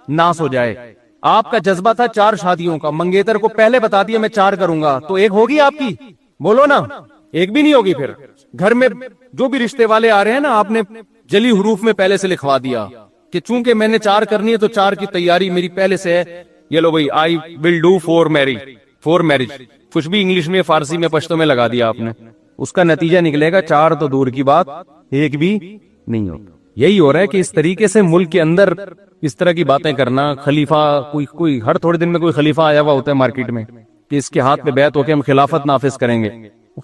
ناس ہو جائے. آپ کا جذبہ تھا 4 شادیوں کا، منگیتر کو پہلے بتا دیا میں 4 کروں گا، تو ایک ہوگی آپ کی؟ بولو نا، ایک بھی نہیں ہوگی. پھر گھر میں جو بھی رشتے والے آ رہے ہیں نا آپ نے جلی حروف میں پہلے سے لکھوا دیا کہ چونکہ میں نے 4 کرنی ہے تو 4 کی تیاری میری پہلے سے ہے. یہ لو بھائی آئی ول ڈو 4 میرج، کچھ بھی انگلش میں فارسی میں پشتو میں لگا دیا آپ نے. اس کا نتیجہ نکلے گا 4 تو دور کی بات ایک بھی نہیں ہوگا. یہی ہو رہا ہے کہ اس طریقے سے ملک کے اندر اس طرح کی باتیں کرنا. خلیفہ کوئی ہر تھوڑے دن میں کوئی خلیفہ آیا ہوا ہوتا ہے مارکیٹ میں کہ اس کے ہاتھ میں بیعت ہو کے ہم خلافت نافذ کریں گے.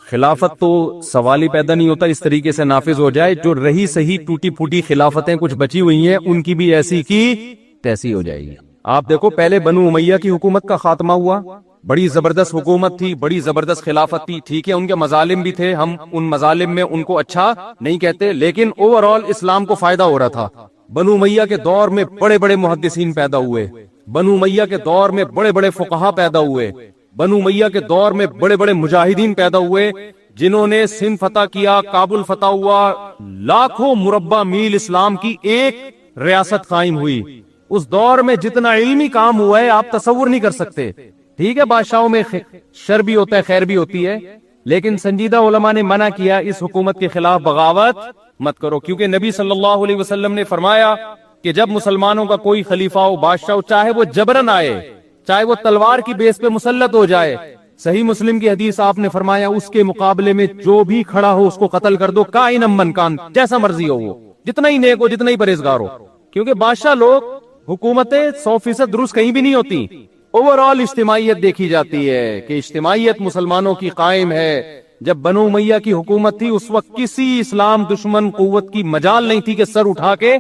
خلافت تو سوال ہی پیدا نہیں ہوتا اس طریقے سے نافذ ہو جائے. جو رہی صحیح ٹوٹی پھوٹی خلافتیں کچھ بچی ہوئی ہیں ان کی بھی ایسی کی تیسی ہو جائے گی. آپ دیکھو پہلے بنو امیہ کی حکومت کا خاتمہ ہوا، بڑی زبردست حکومت تھی، بڑی زبردست خلافت تھی. ٹھیک ہے ان کے مظالم بھی تھے، ہم ان مظالم میں ان کو اچھا نہیں کہتے، لیکن اوور آل اسلام کو فائدہ ہو رہا تھا. بنو امیہ کے دور میں بڑے بڑے محدثین پیدا ہوئے، بنو امیہ کے دور میں بڑے بڑے فقہا پیدا ہوئے، بنو امیہ کے دور میں بڑے بڑے مجاہدین پیدا ہوئے جنہوں نے سندھ فتح کیا، کابل فتح ہوا، لاکھوں مربع میل اسلام کی ایک ریاست قائم ہوئی. اس دور میں جتنا علمی کام ہوا ہے آپ تصور نہیں کر سکتے. ٹھیک ہے بادشاہوں میں شر بھی ہوتا ہے، خیر بھی ہوتی ہے، لیکن سنجیدہ علماء نے منع کیا اس حکومت کے خلاف بغاوت مت کرو، کیونکہ نبی صلی اللہ علیہ وسلم نے فرمایا کہ جب مسلمانوں کا کوئی خلیفہ ہو، بادشاہ ہو، چاہے وہ جبرن آئے، چاہے وہ تلوار کی بیس پہ مسلط ہو جائے، صحیح مسلم کی حدیث آپ نے فرمایا اس کے مقابلے میں جو بھی کھڑا ہو اس کو قتل کر دو، کائن من کان، جیسا مرضی ہو، وہ جتنا ہی نیک ہو، جتنا ہی پرہیزگار ہو. کیونکہ بادشاہ لوگ حکومتیں 100% درست کہیں بھی نہیں ہوتی. اوور آل اجتماعیت دیکھی جاتی ہے کہ اجتماعیت مسلمانوں کی قائم ہے. جب بنو امیہ کی حکومت تھی اس وقت کسی اسلام دشمن قوت کی مجال نہیں تھی کہ سر اٹھا کے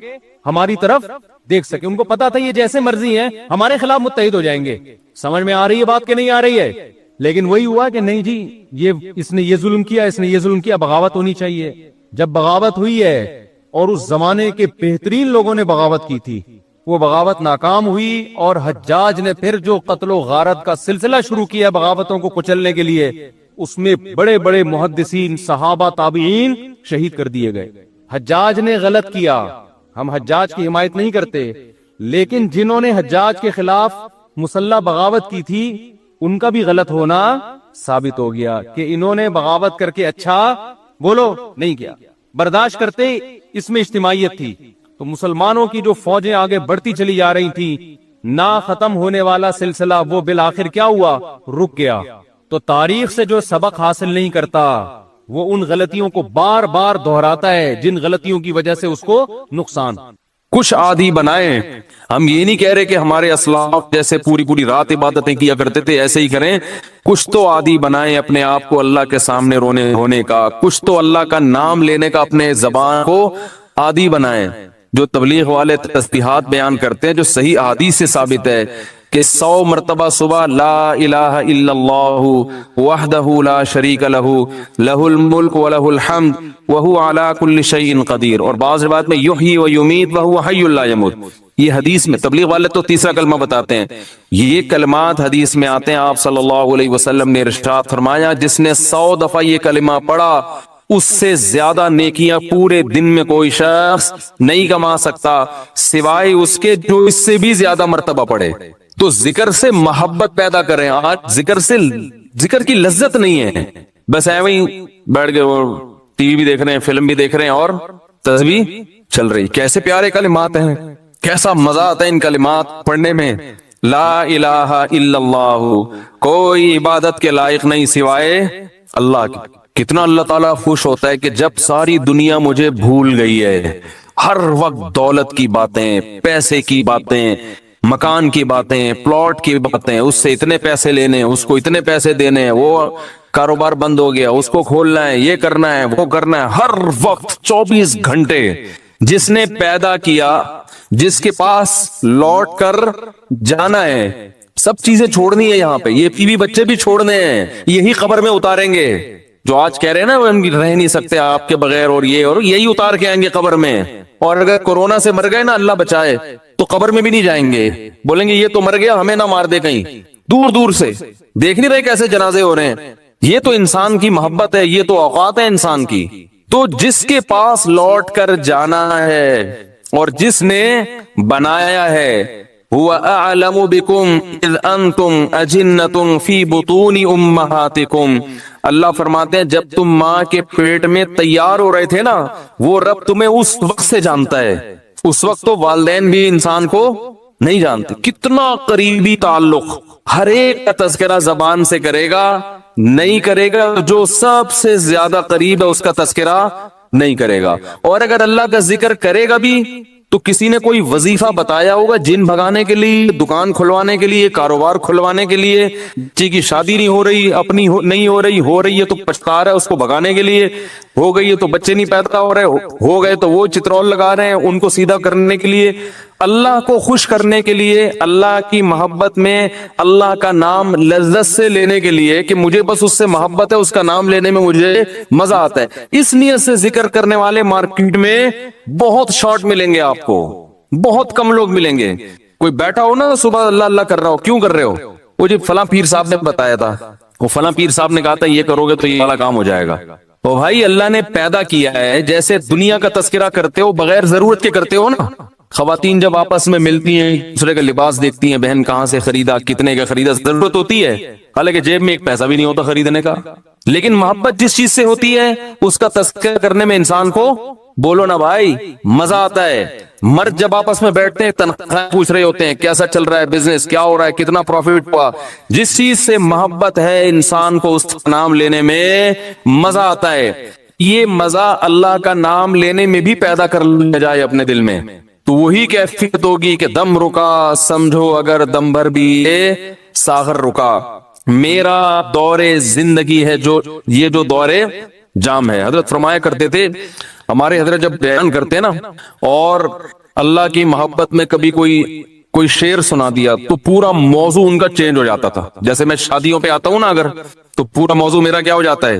ہماری طرف دیکھ سکے. ان کو پتا تھا یہ جیسے مرضی ہیں ہمارے خلاف متحد ہو جائیں گے. سمجھ میں آ رہی ہے بات کہ نہیں آ رہی ہے؟ لیکن وہی ہوا کہ نہیں جی اس نے یہ ظلم کیا، اس نے یہ ظلم کیا، بغاوت ہونی چاہیے. جب بغاوت ہوئی ہے اور اس زمانے کے بہترین لوگوں نے بغاوت کی تھی، وہ بغاوت ناکام ہوئی اور حجاج نے پھر جو قتل و غارت کا سلسلہ شروع کیا بغاوتوں کو کچلنے کے لیے، اس میں بڑے بڑے محدثین، صحابہ، تابعین شہید کر دیے گئے۔ حجاج نے غلط کیا، ہم حجاج کی حمایت نہیں کرتے، لیکن جنہوں نے حجاج کے خلاف مسلح بغاوت کی تھی ان کا بھی غلط ہونا ثابت ہو گیا کہ انہوں نے بغاوت کر کے اچھا بولو نہیں کیا، برداشت کرتے، اس میں اجتماعیت تھی۔ تو مسلمانوں کی جو فوجیں آگے بڑھتی چلی جا رہی تھی، نہ ختم ہونے والا سلسلہ، وہ بالآخر کیا ہوا؟ رک گیا۔ تو تاریخ سے جو سبق حاصل نہیں کرتا وہ ان غلطیوں کو بار بار دہراتا ہے جن غلطیوں کی وجہ سے اس کو نقصان۔ کچھ عادی بنائیں، ہم یہ نہیں کہہ رہے کہ ہمارے اسلاف جیسے پوری پوری رات عبادتیں کیا کرتے تھے ایسے ہی کریں، کچھ تو عادی بنائیں اپنے آپ کو اللہ کے سامنے رونے ہونے کا، کچھ تو اللہ کا نام لینے کا اپنے زبان کو عادی بنائیں۔ جو تبلیغ والے تسبیحات بیان کرتے ہیں جو صحیح احادیث سے ثابت ہے کہ 100 مرتبہ صبح لا الہ الا اللہ وحدہ لا شریک لہ لہ الملک ولہ الحمد وہو علی کل شیء قدیر، اور بعض روایت میں یحیی و یمیت وہو حی لا یموت۔ یہ حدیث میں تبلیغ والے تو تیسرا کلمہ بتاتے ہیں، یہ کلمات حدیث میں آتے ہیں۔ آپ صلی اللہ علیہ وسلم نے ارشاد فرمایا جس نے 100 دفعہ یہ کلمہ پڑھا اس سے زیادہ نیکیاں پورے دن میں کوئی شخص نہیں کما سکتا سوائے اس کے جو اس سے بھی زیادہ مرتبہ پڑھے۔ تو ذکر سے محبت پیدا کریں۔ آج ذکر کی لذت نہیں ہے، بس ایویں ہی بیٹھ کے وہ ٹی وی بھی دیکھ رہے ہیں، فلم بھی دیکھ رہے ہیں اور تسبیح چل رہی۔ کیسے پیارے کلمات ہیں، کیسا مزہ آتا ہے ان کلمات پڑھنے میں۔ لا الہ الا اللہ، کوئی عبادت کے لائق نہیں سوائے اللہ کی۔ کتنا اللہ تعالیٰ خوش ہوتا ہے کہ جب ساری دنیا مجھے بھول گئی ہے، ہر وقت دولت کی باتیں، پیسے کی باتیں، مکان کی باتیں، پلاٹ کی باتیں، اس سے اتنے پیسے لینے، اس کو اتنے پیسے دینے، وہ کاروبار بند ہو گیا، اس کو کھولنا ہے، یہ کرنا ہے، وہ کرنا ہے، ہر وقت 24 گھنٹے۔ جس نے پیدا کیا، جس کے پاس لوٹ کر جانا ہے، سب چیزیں چھوڑنی ہے یہاں پہ، یہ بیوی بچے بھی چھوڑنے ہیں، یہی قبر میں اتاریں گے۔ جو آج کہہ رہے ہیں نا وہ رہ نہیں سکتے آپ کے بغیر، اور یہی اتار کے آئیں گے قبر میں۔ اور اگر کورونا سے مر گئے نا، اللہ بچائے، تو قبر میں بھی نہیں جائیں گے، بولیں گے یہ تو مر گیا، ہمیں نہ مار دے کہیں۔ دور دور سے دیکھ نہیں رہے کیسے جنازے ہو رہے ہیں۔ یہ تو انسان کی محبت ہے، یہ تو اوقات ہے انسان کی۔ تو جس کے پاس لوٹ کر جانا ہے اور جس نے بنایا ہے، هو اعلم بكم اذ انتم اجنة في بطون امهاتكم، اللہ فرماتے ہیں جب تم ماں کے پیٹ میں تیار ہو رہے تھے نا، وہ رب تمہیں اس وقت سے جانتا ہے۔ اس وقت تو والدین بھی انسان کو نہیں جانتے۔ کتنا قریبی تعلق، ہر ایک کا تذکرہ زبان سے کرے گا نہیں کرے گا، جو سب سے زیادہ قریب ہے اس کا تذکرہ نہیں کرے گا۔ اور اگر اللہ کا ذکر کرے گا بھی تو کسی نے کوئی وظیفہ بتایا ہوگا جن بھگانے کے لیے، دکان کھلوانے کے لیے، کاروبار کھلوانے کے لیے، بچے کی شادی نہیں ہو رہی، اپنی نہیں ہو رہی ہے تو پچھتا رہا ہے، اس کو بھگانے کے لیے، ہو گئی ہے تو بچے نہیں پیدا ہو رہے، ہو گئے تو وہ چترول لگا رہے ہیں ان کو سیدھا کرنے کے لیے، اللہ کو خوش کرنے کے لیے، اللہ کی محبت میں اللہ کا نام لذت سے لینے کے لیے کہ مجھے بس اس سے محبت ہے، اس کا نام لینے میں مجھے مزہ آتا ہے، اس نیت سے ذکر کرنے والے مارکیٹ میں بہت شارٹ ملیں گے آپ کو، بہت کم لوگ ملیں گے۔ کوئی بیٹھا ہو نا صبح اللہ اللہ کر رہا ہو، کیوں کر رہے ہو؟ وہ جی فلاں پیر صاحب نے بتایا تھا، وہ فلاں پیر صاحب نے کہا تھا یہ کرو گے تو یہ والا کام ہو جائے گا۔ تو بھائی اللہ نے پیدا کیا ہے، جیسے دنیا کا تذکرہ کرتے ہو بغیر ضرورت کے کرتے ہو نا۔ خواتین جب آپس میں ملتی ہیں دوسرے کا لباس دیکھتی ہیں، بہن کہاں سے خریدا، کتنے کا خریدا، ضرورت ہوتی ہے، حالانکہ جیب میں ایک پیسہ بھی نہیں ہوتا خریدنے کا، لیکن محبت جس چیز سے ہوتی ہے اس کا تذکرہ کرنے میں انسان کو بولو نا بھائی مزہ آتا ہے۔ مرد جب آپس میں بیٹھتے ہیں تنخواہ پوچھ رہے ہوتے ہیں کیسا چل رہا ہے بزنس، کیا ہو رہا ہے، کتنا پروفٹ ہوا، جس چیز سے محبت ہے انسان کو اس کا نام لینے میں مزہ آتا ہے۔ یہ مزہ اللہ کا نام لینے میں بھی پیدا کر لیا جائے اپنے دل میں تو وہی کیفیت ہوگی کہ دم رکا سمجھو اگر دم بھر بھی ساغر رکا۔ میرا دور زندگی ہے یہ جو دور جام ہے۔ حضرت فرمایا کرتے تھے، ہمارے حضرت جب بیان کرتے نا اور اللہ کی محبت میں کبھی کوئی شعر سنا دیا تو پورا موضوع ان کا چینج ہو جاتا تھا۔ جیسے میں شادیوں پہ آتا ہوں نا اگر، تو پورا موضوع میرا کیا ہو جاتا ہے،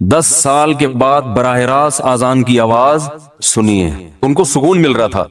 10 سال کے بعد براہ راست آزان کی آواز سنیے، ان کو سکون مل رہا تھا۔